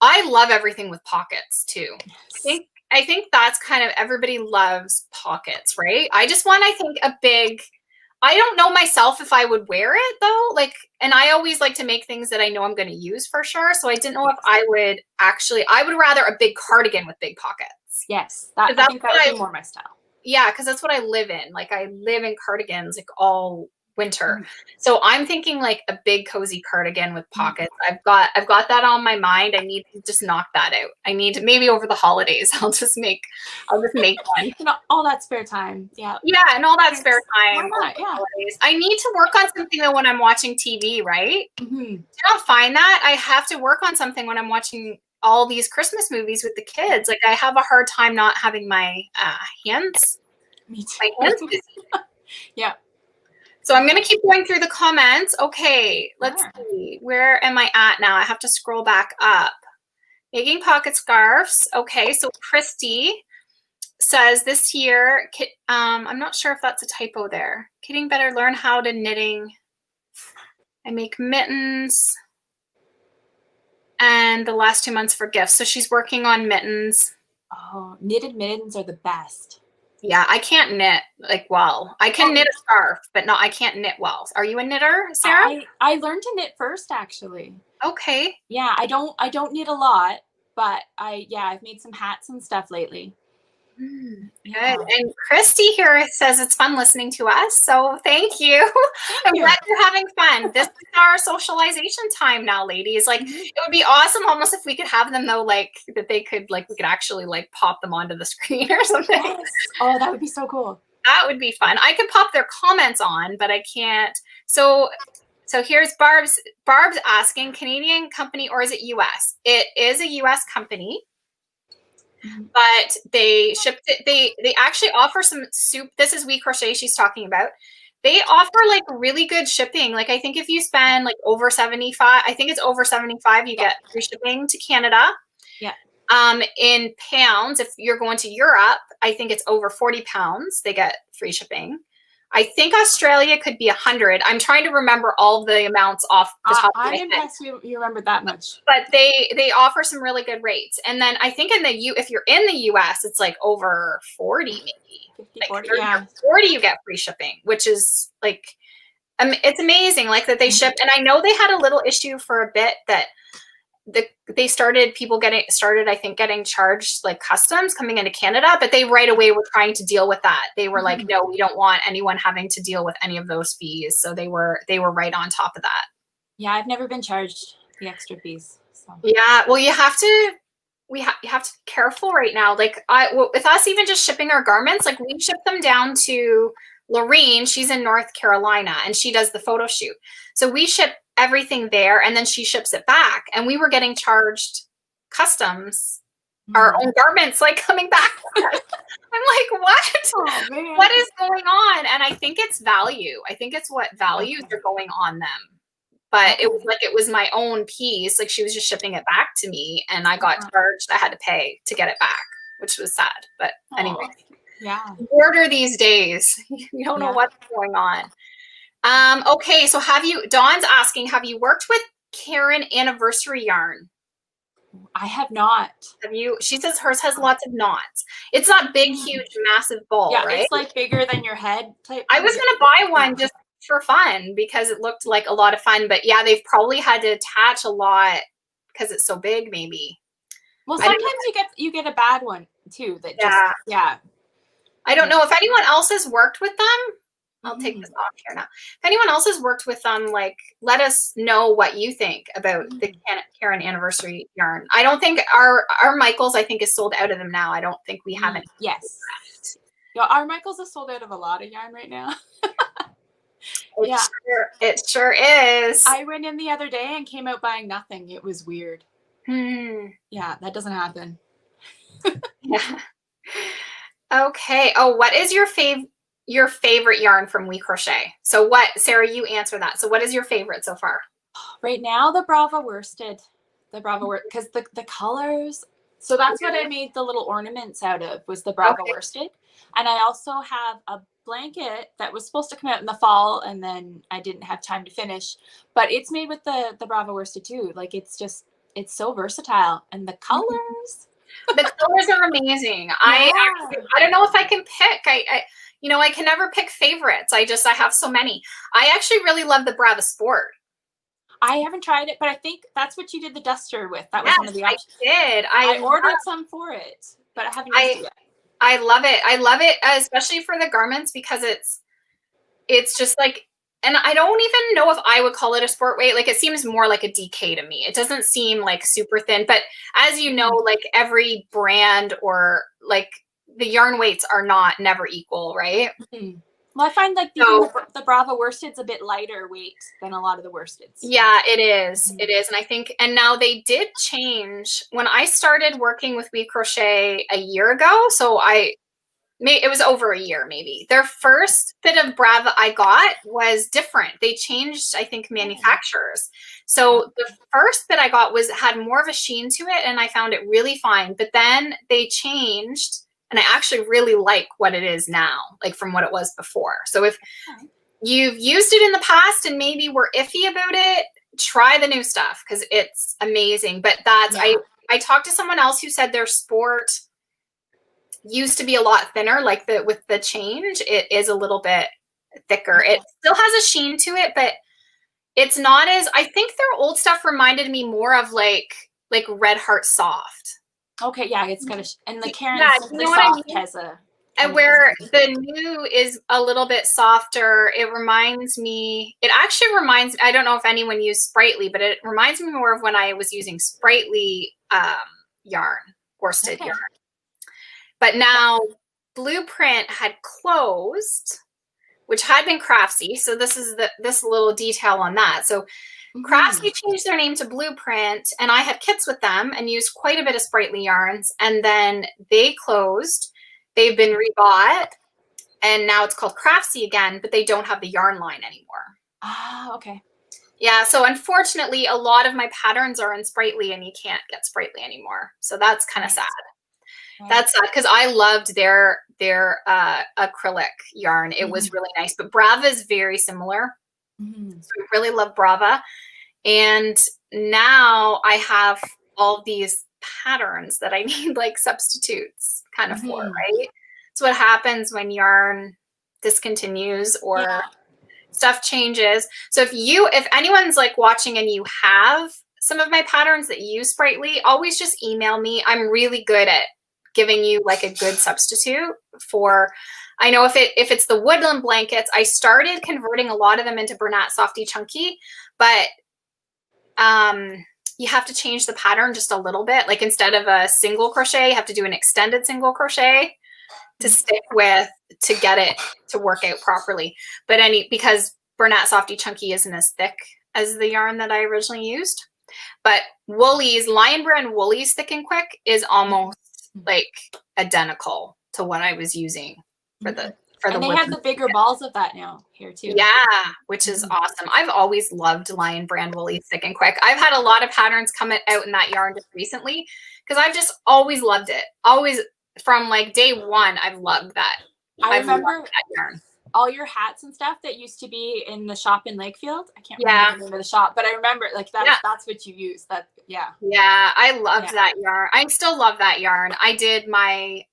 I love everything with pockets too. Yes. I think that's kind of everybody loves pockets, right? I just want, I think, a big. I don't know myself if I would wear it though. Like, and I always like to make things that I know I'm going to use for sure. So I didn't know if I would rather a big cardigan with big pockets. Yes. I think that would be more my style. Yeah. Cause that's what I live in. Like I live in cardigans like all winter. So I'm thinking like a big cozy cardigan with pockets. I've got that on my mind. I need to just knock that out. I need to maybe over the holidays, I'll just make one. All that spare time. Yeah. Yeah. And all that spare time. Yeah. I need to work on something though when I'm watching TV, right? Do you not find that? I have to work on something when I'm watching all these Christmas movies with the kids. Like I have a hard time not having my hands. Me too. My hands busy. Yeah. So I'm going to keep going through the comments. Okay, let's see. Where am I at now? I have to scroll back up. Making pocket scarves. Okay, so Christy says this year, I'm not sure if that's a typo there. Getting better, learn how to knitting. I make mittens. And the last 2 months for gifts. So she's working on mittens. Oh, knitted mittens are the best. Yeah, I can't knit like well. I can knit a scarf, but I can't knit well. Are you a knitter, Sarah? I learned to knit first, actually. Okay. Yeah, I don't knit a lot, but I've made some hats and stuff lately. Good. And Christy here says it's fun listening to us. So thank you. I'm glad you're having fun. This is our socialization time now, ladies. Like it would be awesome almost if we could have them though, like that they could we could actually like pop them onto the screen or something. Yes. Oh, that would be so cool. That would be fun. I could pop their comments on, but I can't. So here's Barb's asking, Canadian company or is it US? It is a US company. But they shipped it. They actually offer some soup. This is We Crochet she's talking about. They offer like really good shipping. Like I think if you spend like over 75, I think it's over 75, you get free shipping to Canada. Yeah. In pounds, if you're going to Europe, I think it's over 40 pounds. They get free shipping. I think Australia could be 100. I'm trying to remember all the amounts off the top of my head. I'm impressed you remembered that much. But they offer some really good rates. And then I think if you're in the US, it's like over 40 maybe. 50, like 40, 30 yeah. 40 you get free shipping, which is like it's amazing like that they ship. And I know they had a little issue for a bit that people getting charged like customs coming into Canada, but they right away were trying to deal with that. They were like, no, we don't want anyone having to deal with any of those fees. So they were right on top of that. Yeah, I've never been charged the extra fees. So. Yeah, well, you have to be careful right now. Like with us even just shipping our garments, like we ship them down to Lorene. She's in North Carolina and she does the photo shoot. So we ship everything there and then she ships it back and we were getting charged customs our own garments like coming back. I'm like, what? Oh, man. What is going on? And I think it's value. I think it's what values are going on them. But it was my own piece. Like she was just shipping it back to me and I got charged. I had to pay to get it back, which was sad. But anyway, order these days. You don't know what's going on. Okay, so Dawn's asking, have you worked with Karen Anniversary Yarn? I have not. Have you? She says hers has lots of knots. It's not big, huge, massive ball, right? It's like bigger than your head. I was going to buy one just for fun because it looked like a lot of fun. But yeah, they've probably had to attach a lot because it's so big, maybe. Well, sometimes you get a bad one too. That just I don't know if anyone else has worked with them. I'll take this off here now. If anyone else has worked with them, like, let us know what you think about the Karen anniversary yarn. I don't think our Michaels, I think, is sold out of them now. I don't think we have any. Yes. Yeah, our Michaels is sold out of a lot of yarn right now. It sure is. I went in the other day and came out buying nothing. It was weird. Yeah, that doesn't happen. Yeah. Okay. Oh, what is your favorite yarn from We Crochet? So what, Sarah, you answer that. So what is your favorite so far? Right now, the Brava worsted. The Brava worsted, because the colors. So that's what I made the little ornaments out of, was the Brava worsted. And I also have a blanket that was supposed to come out in the fall, and then I didn't have time to finish. But it's made with the Brava worsted too. Like, it's so versatile. And the colors. The colors are amazing. I don't know if I can pick. I can never pick favorites. I have so many. I actually really love the Brava Sport. I haven't tried it, but I think that's what you did the duster with. That was one of the options. I did. I ordered some for it, but I haven't used it yet. I love it. I love it, especially for the garments, because it's just like, and I don't even know if I would call it a sport weight. Like, it seems more like a DK to me. It doesn't seem like super thin, but as you know, like every brand or like the yarn weights are never equal, right? Well, I find like the Brava worsted's a bit lighter weight than a lot of the worsteds. Yeah, it is. It is. And I think, and now they did change when I started working with We Crochet a year ago. So it was over a year, maybe. Their first bit of Brava I got was different. They changed, I think, manufacturers. So the first bit I got had more of a sheen to it, and I found it really fine. But then they changed, and I actually really like what it is now, like from what it was before. So if you've used it in the past and maybe were iffy about it, try the new stuff, because it's amazing. But I talked to someone else who said their sport used to be a lot thinner, like with the change, it is a little bit thicker. It still has a sheen to it, but it's not as, I think their old stuff reminded me more of like Red Heart Soft. Okay, yeah, it's got and the Karen soft has a, and where the new is a little bit softer. It actually reminds, I don't know if anyone used Sprightly, but it reminds me more of when I was using Sprightly yarn, worsted yarn. But now Blueprint had closed, which had been Craftsy. So this is this little detail on that. So Craftsy changed their name to Blueprint, and I had kits with them and used quite a bit of Sprightly yarns. And then they closed. They've been rebought, and now it's called Craftsy again, but they don't have the yarn line anymore. Ah, okay. Yeah, so unfortunately, a lot of my patterns are in Sprightly, and you can't get Sprightly anymore. So that's kind of sad. That's sad, because I loved their acrylic yarn. It was really nice, but Brava is very similar. So I really love Brava. And now I have all these patterns that I need like substitutes kind of for, right? So what happens when yarn discontinues or stuff changes. So if anyone's like watching and you have some of my patterns that use Sprightly, always just email me. I'm really good at giving you like a good substitute for, I know if it's the woodland blankets, I started converting a lot of them into Bernat Softy Chunky, but you have to change the pattern just a little bit. Like, instead of a single crochet, you have to do an extended single crochet to stick with, to get it to work out properly. But because Bernat Softy Chunky isn't as thick as the yarn that I originally used. But Woolies, Lion Brand Woolies Thick and Quick is almost like identical to what I was using for the and they have the bigger balls of that now here too. Yeah, which is awesome. I've always loved Lion Brand Woolly Thick and Quick. I've had a lot of patterns come out in that yarn just recently, because I've just always loved it. Always, from like day one, I've loved that. I remember that yarn. All your hats and stuff that used to be in the shop in Lakefield. I can't remember the name of the shop, but I remember like that's what you use. Yeah, I loved that yarn. I still love that yarn. I did my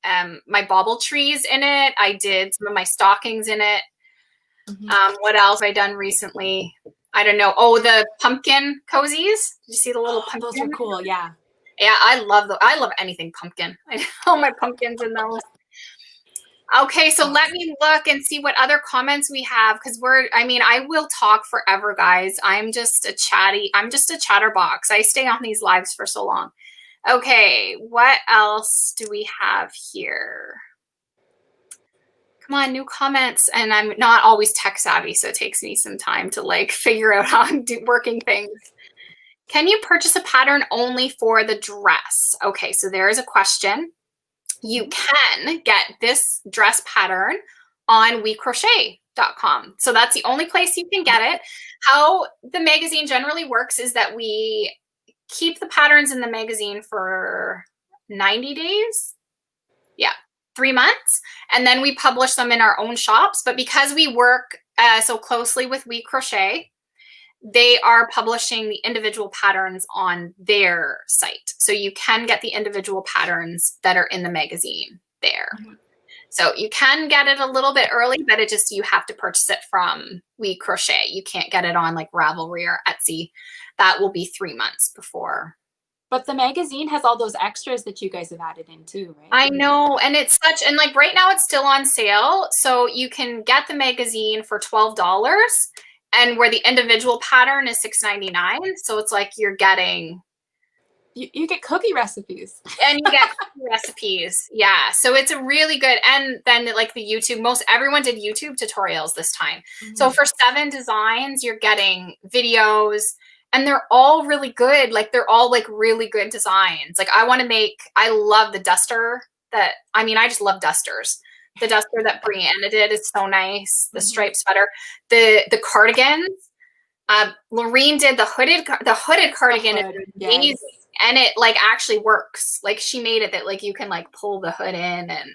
my bauble trees in it. I did some of my stockings in it. What else have I done recently? I don't know. Oh, the pumpkin cozies. Did you see the little pumpkin? Those are cool. Yeah. Yeah, I love anything pumpkin. I have all my pumpkins in those. Okay, so let me look and see what other comments we have, because I will talk forever, guys. I'm just a chatterbox. I stay on these lives for so long. Okay, what else do we have here? Come on, new comments. And I'm not always tech savvy, so it takes me some time to like figure out how I'm working things. Can you purchase a pattern only for the dress? Okay, so there is a question. You can get this dress pattern on WeCrochet.com. So that's the only place you can get it. How the magazine generally works is that we keep the patterns in the magazine for 90 days. Yeah, 3 months. And then we publish them in our own shops. But because we work so closely with We Crochet, they are publishing the individual patterns on their site. So you can get the individual patterns that are in the magazine there. Mm-hmm. So you can get it a little bit early, but you have to purchase it from We Crochet. You can't get it on like Ravelry or Etsy. That will be 3 months before. But the magazine has all those extras that you guys have added in too, right? I know. And and like right now it's still on sale. So you can get the magazine for $12. And where the individual pattern is $6.99. So it's like you're getting... You get cookie recipes. And you get cookie recipes. Yeah. So it's a really good... And then like the YouTube, everyone did YouTube tutorials this time. Mm-hmm. So for 7 designs, you're getting videos. And they're all really good. Like they're all like really good designs. Like I love the duster I just love dusters. The duster that Brianna did is so nice. The striped sweater, the cardigans. Lorene did the hooded cardigan. Is amazing, yes. And it like actually works. Like she made it that like you can like pull the hood in and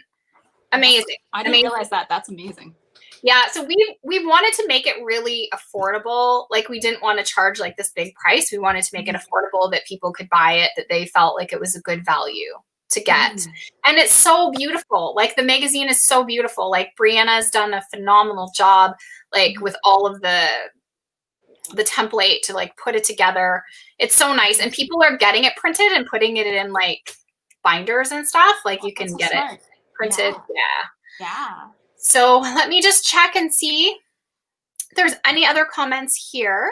amazing. I didn't realize that. That's amazing. Yeah, so we wanted to make it really affordable. Like we didn't want to charge like this big price. We wanted to make it affordable that people could buy it, that they felt like it was a good value to get. And it's so beautiful. Like the magazine is so beautiful. Like Brianna has done a phenomenal job like with all of the template to like put it together. It's so nice. And people are getting it printed and putting it in like binders and stuff. Like you can get it printed. Yeah. So let me just check and see if there's any other comments here.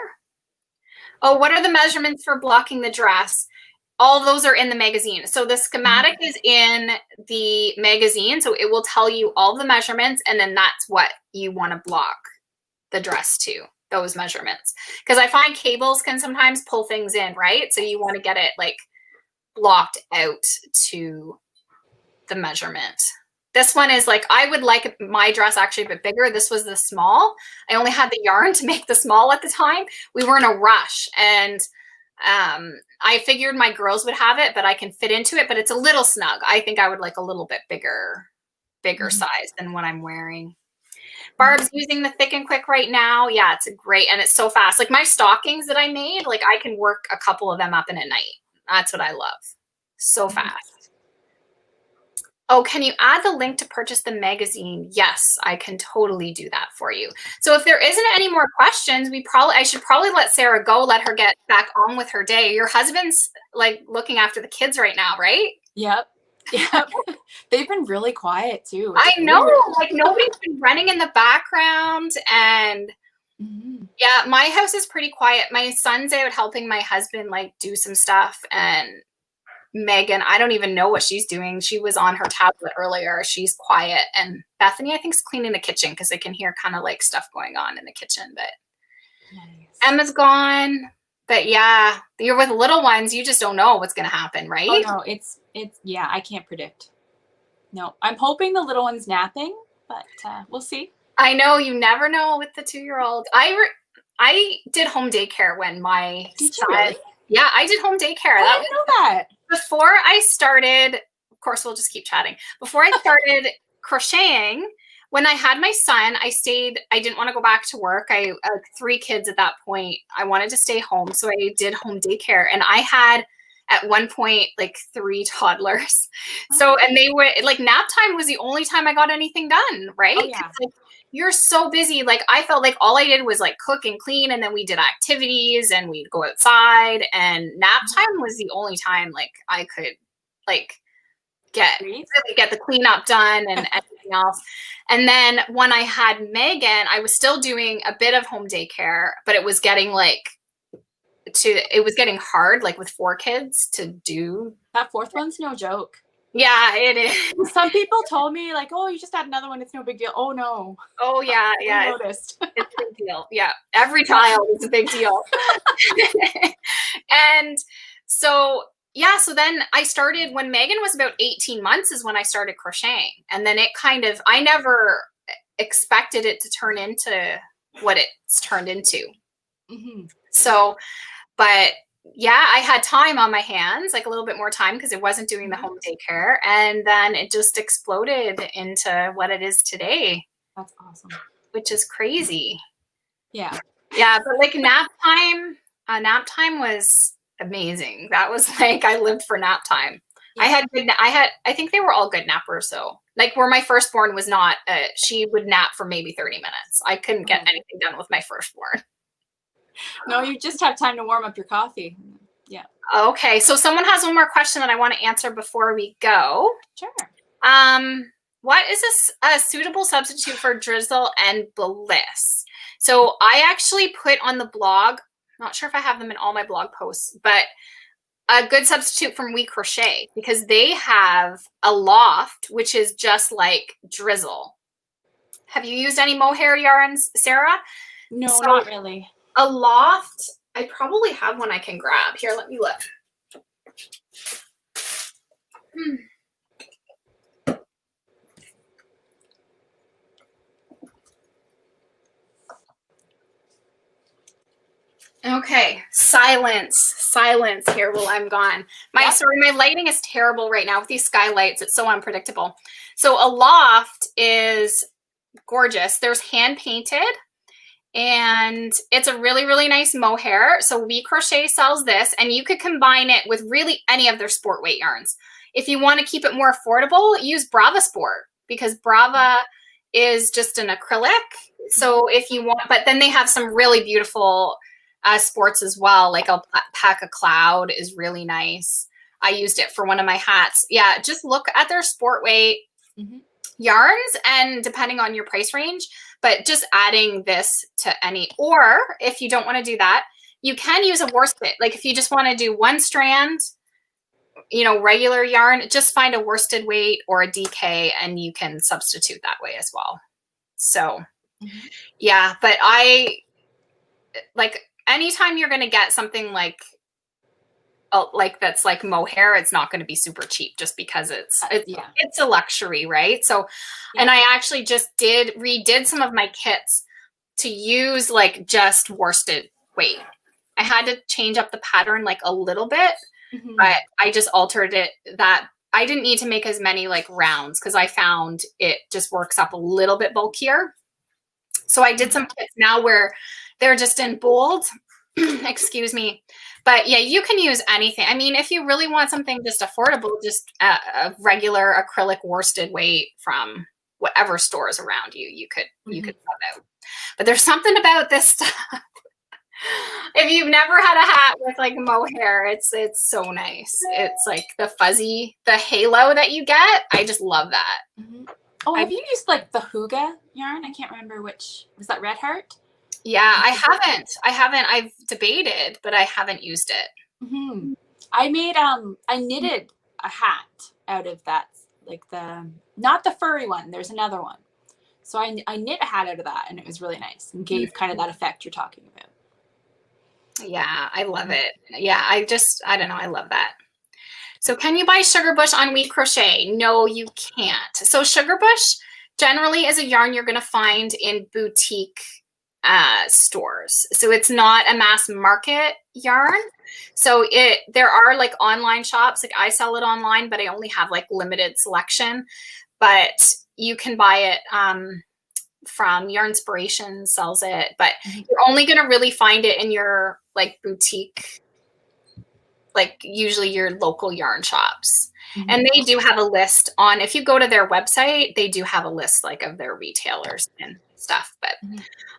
Oh, what are the measurements for blocking the dress? All of those are in the magazine. So the schematic is in the magazine. So it will tell you all the measurements, and then that's what you want to block the dress to, those measurements. Because I find cables can sometimes pull things in, right? So you want to get it like blocked out to the measurement. This one is like, I would like my dress actually a bit bigger. This was the small. I only had the yarn to make the small at the time. We were in a rush, and I figured my girls would have it, but I can fit into it, but it's a little snug. I think I would like a little bit bigger size than what I'm wearing. Barb's using the Thick and Quick right now. Yeah, it's great. And it's so fast. Like my stockings that I made, like I can work a couple of them up in a night. That's what I love. So fast. Oh, can you add the link to purchase the magazine? Yes, I can totally do that for you. So if there isn't any more questions, I should probably let Sara go, let her get back on with her day. Your husband's like looking after the kids right now, right? Yep. They've been really quiet too. I know, like nobody's been running in the background, and yeah, my house is pretty quiet. My son's out helping my husband like do some stuff, and Megan, I don't even know what she's doing. She was on her tablet earlier. She's quiet. And Bethany, I think, is cleaning the kitchen because I can hear kind of like stuff going on in the kitchen. But nice. Emma's gone. But yeah, you're with little ones. You just don't know what's going to happen, right? Oh, no, it's yeah, I can't predict. No, I'm hoping the little one's napping, but we'll see. I know, you never know with the 2-year-old. I did home daycare when my Did you really? Yeah, I did home daycare. I didn't know that. Before I started, of course, we'll just keep chatting. Before I started crocheting, when I had my son, I didn't want to go back to work. I had 3 kids at that point. I wanted to stay home. So I did home daycare. And I had, at one point, like 3 toddlers. So, and they were like, nap time was the only time I got anything done, right? Oh, yeah. Like, you're so busy. Like I felt like all I did was like cook and clean, and then we did activities and we'd go outside, and nap time was the only time like I could like really get the cleanup done and everything else. And then when I had Megan, I was still doing a bit of home daycare, but it was getting hard, like with 4 kids to do. That 4th one's no joke. Yeah, it is. Some people told me like, oh, you just had another one. It's no big deal. Oh no. Oh yeah. I noticed. It's a big deal. Yeah. Every child is a big deal. And so, yeah. So then I started when Megan was about 18 months is when I started crocheting. And then it I never expected it to turn into what it's turned into. Mm-hmm. So, but yeah, I had time on my hands, like a little bit more time because it wasn't doing the home daycare. And then it just exploded into what it is today. That's awesome. Which is crazy. Yeah. Yeah. But like nap time was amazing. That was like, I lived for nap time. Yeah. I think they were all good nappers. So like where my firstborn was not, she would nap for maybe 30 minutes. I couldn't get anything done with my firstborn. No, you just have time to warm up your coffee. Yeah. Okay. So someone has one more question that I want to answer before we go. Sure. What is a suitable substitute for drizzle and bliss? So I actually put on the blog, not sure if I have them in all my blog posts, but a good substitute from We Crochet, because they have a loft, which is just like drizzle. Have you used any mohair yarns, Sarah? No, not really. A loft, I probably have one I can grab. Here, let me look. Okay, silence here while I'm gone. Sorry, my lighting is terrible right now with these skylights. It's so unpredictable. So a loft is gorgeous. There's hand painted. And it's a really, really nice mohair. So We Crochet sells this, and you could combine it with really any of their sport weight yarns. If you want to keep it more affordable, use Brava Sport, because Brava is just an acrylic. So if you want, but then they have some really beautiful sports as well. Like Alpaca Cloud is really nice. I used it for one of my hats. Yeah, just look at their sport weight yarns, and depending on your price range, but just adding this to any, or if you don't want to do that, you can use a worsted. Like if you just want to do one strand, regular yarn, just find a worsted weight or a DK and you can substitute that way as well. So yeah, but anytime you're going to get something like that's like mohair, it's not going to be super cheap just because it's a luxury, right? So, and I actually just redid some of my kits to use like just worsted weight. I had to change up the pattern like a little bit, but I just altered it that I didn't need to make as many like rounds because I found it just works up a little bit bulkier. So I did some kits now where they're just in bold, excuse me. But yeah, you can use anything. I mean, if you really want something just affordable, just a regular acrylic worsted weight from whatever stores around you, you could sub out. But there's something about this stuff. If you've never had a hat with like mohair, it's so nice. It's like the halo that you get. I just love that. Oh, have you used like the Huga yarn? I can't remember which. Was that Red Heart? Yeah, I haven't. I've debated, but I haven't used it. I made I knitted a hat out of that, like not the furry one. There's another one. So I knit a hat out of that, and it was really nice and gave kind of that effect you're talking about. Yeah, I love it. Yeah, I don't know. I love that. So can you buy Sugar Bush on We Crochet? No, you can't. So Sugar Bush generally is a yarn you're going to find in boutique stores. So it's not a mass market yarn. So there are like online shops, like I sell it online, but I only have like limited selection, but you can buy it from Yarn Inspiration sells it, but you're only going to really find it in your like boutique, like usually your local yarn shops. And they do have a list on, if you go to their website, they do have a list like of their retailers stuff. But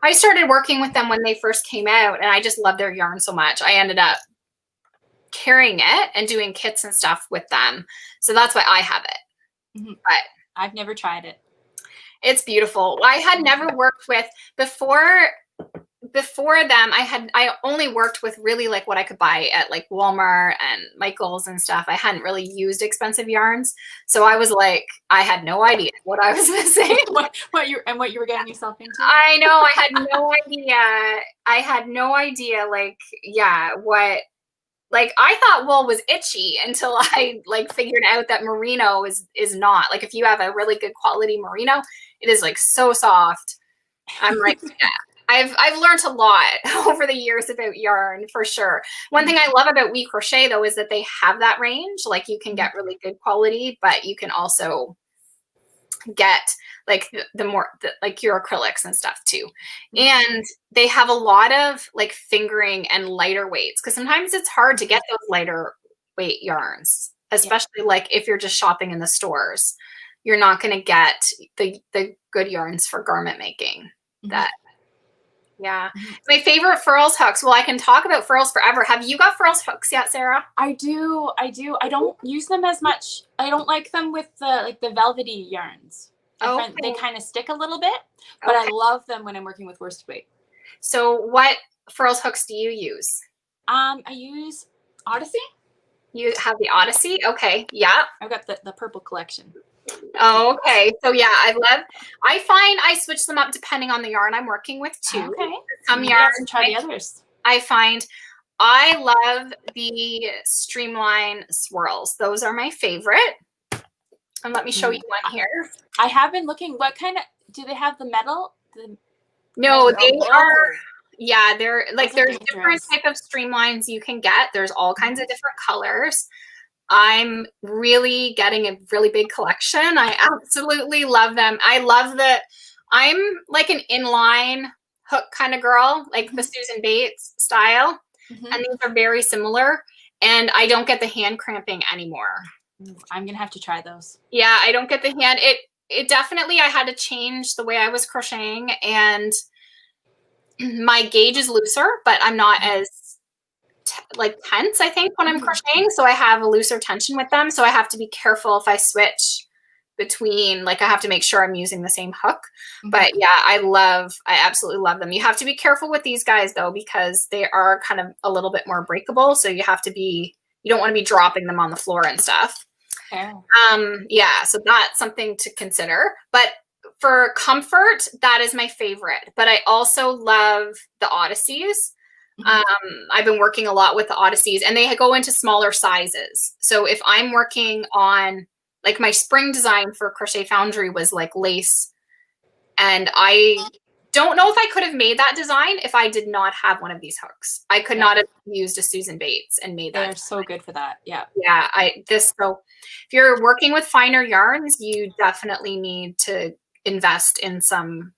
I started working with them when they first came out, and I just love their yarn so much. I ended up carrying it and doing kits and stuff with them. So that's why I have it. But I've never tried it. It's beautiful. I had never worked with before them. I only worked with really like what I could buy at like Walmart and Michael's and stuff. I hadn't really used expensive yarns. So I was like, I had no idea what I was missing. what you were getting yourself into. I know. I had no idea. I had no idea like, yeah, what, like I thought wool was itchy until I like figured out that merino is not. Like if you have a really good quality merino, it is like so soft. I'm like, yeah. I've learned a lot over the years about yarn for sure. One thing I love about We Crochet though is that they have that range. Like you can get really good quality, but you can also get like like your acrylics and stuff too. And they have a lot of like fingering and lighter weights because sometimes it's hard to get those lighter weight yarns, especially like if you're just shopping in the stores. You're not going to get the good yarns for garment making. That my favorite furls hooks. Well, I can talk about furls forever. Have you got furls hooks yet, Sarah? I do. I don't use them as much. I don't like them with the velvety yarns. They kind of stick a little bit, but I love them when I'm working with worsted weight. So what furls hooks do you use? I use Odyssey. You have the Odyssey? Okay. Yeah. I've got the purple collection. Oh, okay. So yeah, I find I switch them up depending on the yarn I'm working with too. Okay. Some yarns, try the others. I find I love the Streamline Swirls. Those are my favorite. And let me show you one here. I have been looking. What kind of, do they have the metal? No, they are. Yeah, they're like, there's different type of streamlines you can get. There's all kinds of different colors. I'm really getting a really big collection. I absolutely love them. I love that I'm like an inline hook kind of girl, like the Susan Bates style. And these are very similar. And I don't get the hand cramping anymore. I'm going to have to try those. Yeah, I don't get the hand. It definitely, I had to change the way I was crocheting, and my gauge is looser, but I'm not as like tense, I think, when I'm crocheting. So I have a looser tension with them. So I have to be careful if I switch between, like, I have to make sure I'm using the same hook. But yeah, I absolutely love them. You have to be careful with these guys though, because they are kind of a little bit more breakable. So you don't want to be dropping them on the floor and stuff. Yeah, so that's something to consider. But for comfort, that is my favorite. But I also love the Odysseys. I've been working a lot with the Odysseys, and they go into smaller sizes. So if I'm working on, like, my spring design for Crochet Foundry was like lace, and I don't know if I could have made that design if I did not have one of these hooks. I could not have used a Susan Bates and made that. They're so good for that. Yeah. Yeah. So if you're working with finer yarns, you definitely need to invest in some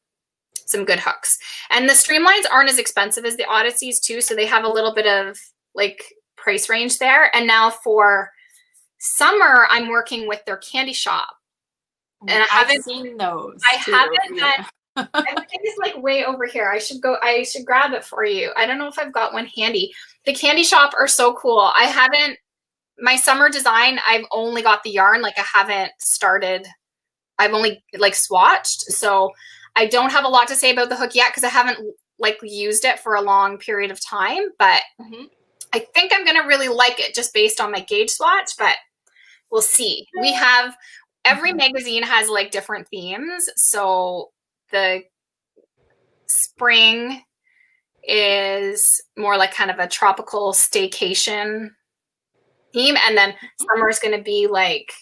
good hooks. And the Streamlines aren't as expensive as the Odysseys too. So they have a little bit of like price range there. And now for summer, I'm working with their Candy Shop. And I haven't seen those. I haven't done. Everything is like way over here. I should grab it for you. I don't know if I've got one handy. The Candy Shop are so cool. My summer design, I've only got the yarn. Like, I haven't started. I've only like swatched. So I don't have a lot to say about the hook yet because I haven't like used it for a long period of time. But I think I'm going to really like it just based on my gauge swatch, but we'll see. We have, every magazine has like different themes. So the spring is more like kind of a tropical staycation theme. And then summer is going to be like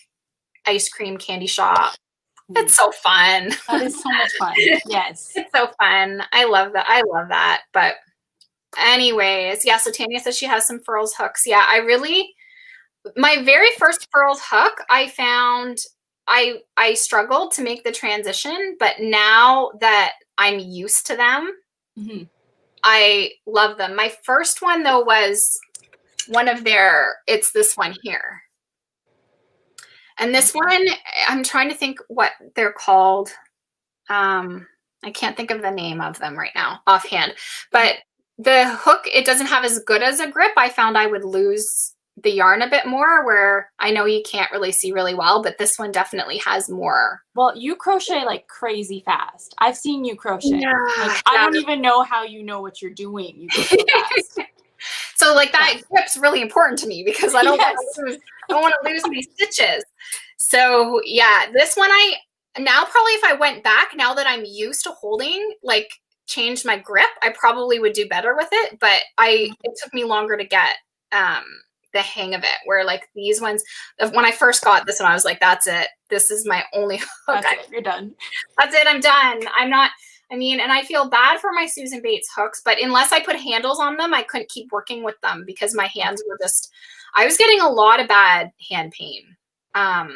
ice cream candy shop. It's so fun. That is so much fun. Yes. It's so fun. I love that. I love that. But anyways, yeah, so Tanya says she has some furls hooks. Yeah, my very first furls hook, I found I struggled to make the transition, but now that I'm used to them, I love them. My first one though was it's this one here. And this one, I'm trying to think what they're called. I I can't think of the name of them right now offhand, but the hook, it doesn't have as good as a grip. I found I would lose the yarn a bit more, where I know you can't really see really well, but this one definitely has more. Well, you crochet like crazy fast. I've seen you crochet. Yeah, like, I don't even know how you know what you're doing. You go so fast. So like that grip's really important to me because I don't Yes. want to lose these stitches. So yeah, this one now probably if I went back, now that I'm used to holding, like changed my grip, I probably would do better with it. But it took me longer to get the hang of it, where like these ones, when I first got this one, I was like, that's it. This is my only hook. That's it. You're done. That's it. I'm done. And I feel bad for my Susan Bates hooks, but unless I put handles on them, I couldn't keep working with them because my hands were I was getting a lot of bad hand pain. I've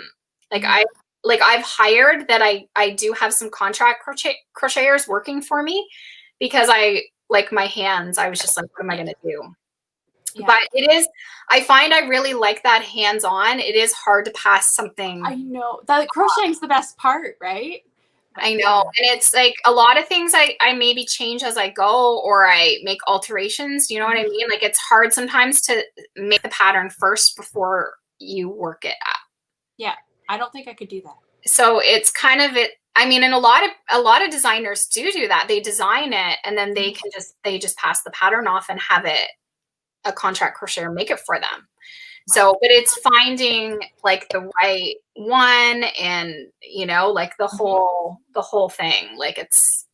hired that I do have some contract crocheters working for me because my hands, I was just like, what am I going to do? Yeah. But I find I really like that hands-on. It is hard to pass something. I know. That crocheting's the best part, right? I know. And it's like a lot of things I maybe change as I go, or I make alterations. You know what I mean? Like it's hard sometimes to make the pattern first before you work it up. Yeah. I don't think I could do that. So it's kind of it. I mean, and a lot of designers do that. They design it and then they just pass the pattern off and have it a contract crocheter make it for them. Wow. So, but it's finding like the right one and, you know, like the whole thing, like it's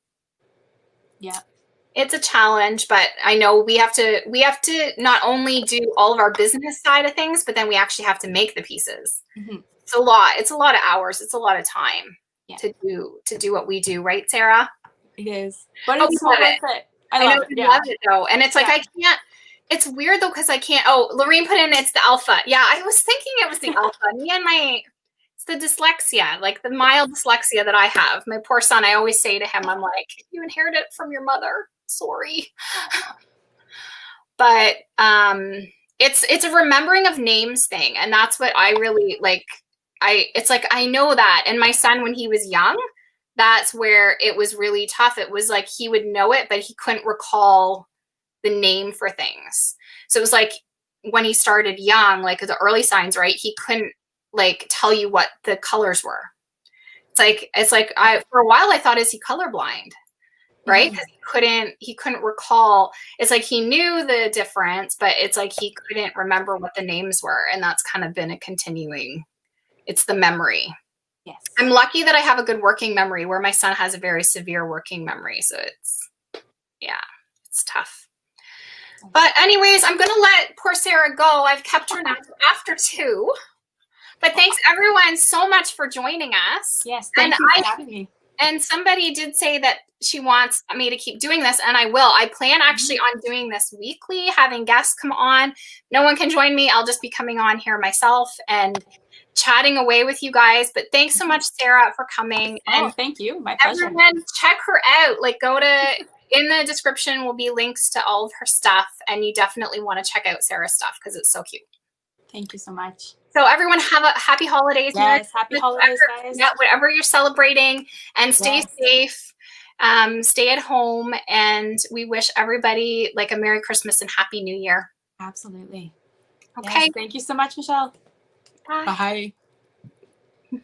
a challenge, but I know we have to not only do all of our business side of things, but then we actually have to make the pieces. Mm-hmm. It's a lot of hours. It's a lot of time to do what we do. Right, Sarah? It is, but it's so worth it. I know you love it though. And it's like, I can't, it's weird though, because I can't. Oh, Lorraine put in it's the alpha. Yeah, I was thinking it was the alpha. Me and it's the dyslexia, like the mild dyslexia that I have. My poor son, I always say to him, I'm like, you inherited it from your mother. Sorry. But it's a remembering of names thing. And that's what I really like. It's like, I know that. And my son, when he was young, that's where it was really tough. It was like he would know it, but he couldn't recall the name for things. So it was like when he started young, like the early signs, right? He couldn't like tell you what the colors were. It's like for a while I thought, is he colorblind? Right? Because he couldn't recall. It's like he knew the difference, but it's like he couldn't remember what the names were. And that's kind of been a continuing, it's the memory. Yes. I'm lucky that I have a good working memory, where my son has a very severe working memory. So it's tough. But anyways, I'm going to let poor Sarah go. I've kept her now after 2. But thanks everyone so much for joining us. Yes, thank you for having me. And somebody did say that she wants me to keep doing this, and I will. I plan actually on doing this weekly, having guests come on. No one can join me. I'll just be coming on here myself and chatting away with you guys. But thanks so much, Sarah, for coming. And thank you. My pleasure. Everyone, check her out. Like, in the description will be links to all of her stuff, and you definitely want to check out Sarah's stuff because it's so cute. Thank you so much. So everyone, have a happy holidays. Yes, happy holidays, guys. Whatever you're celebrating, and stay safe. Stay at home, and we wish everybody like a Merry Christmas and Happy New Year. Absolutely. Okay. Yes, thank you so much, Michelle. Bye. Bye.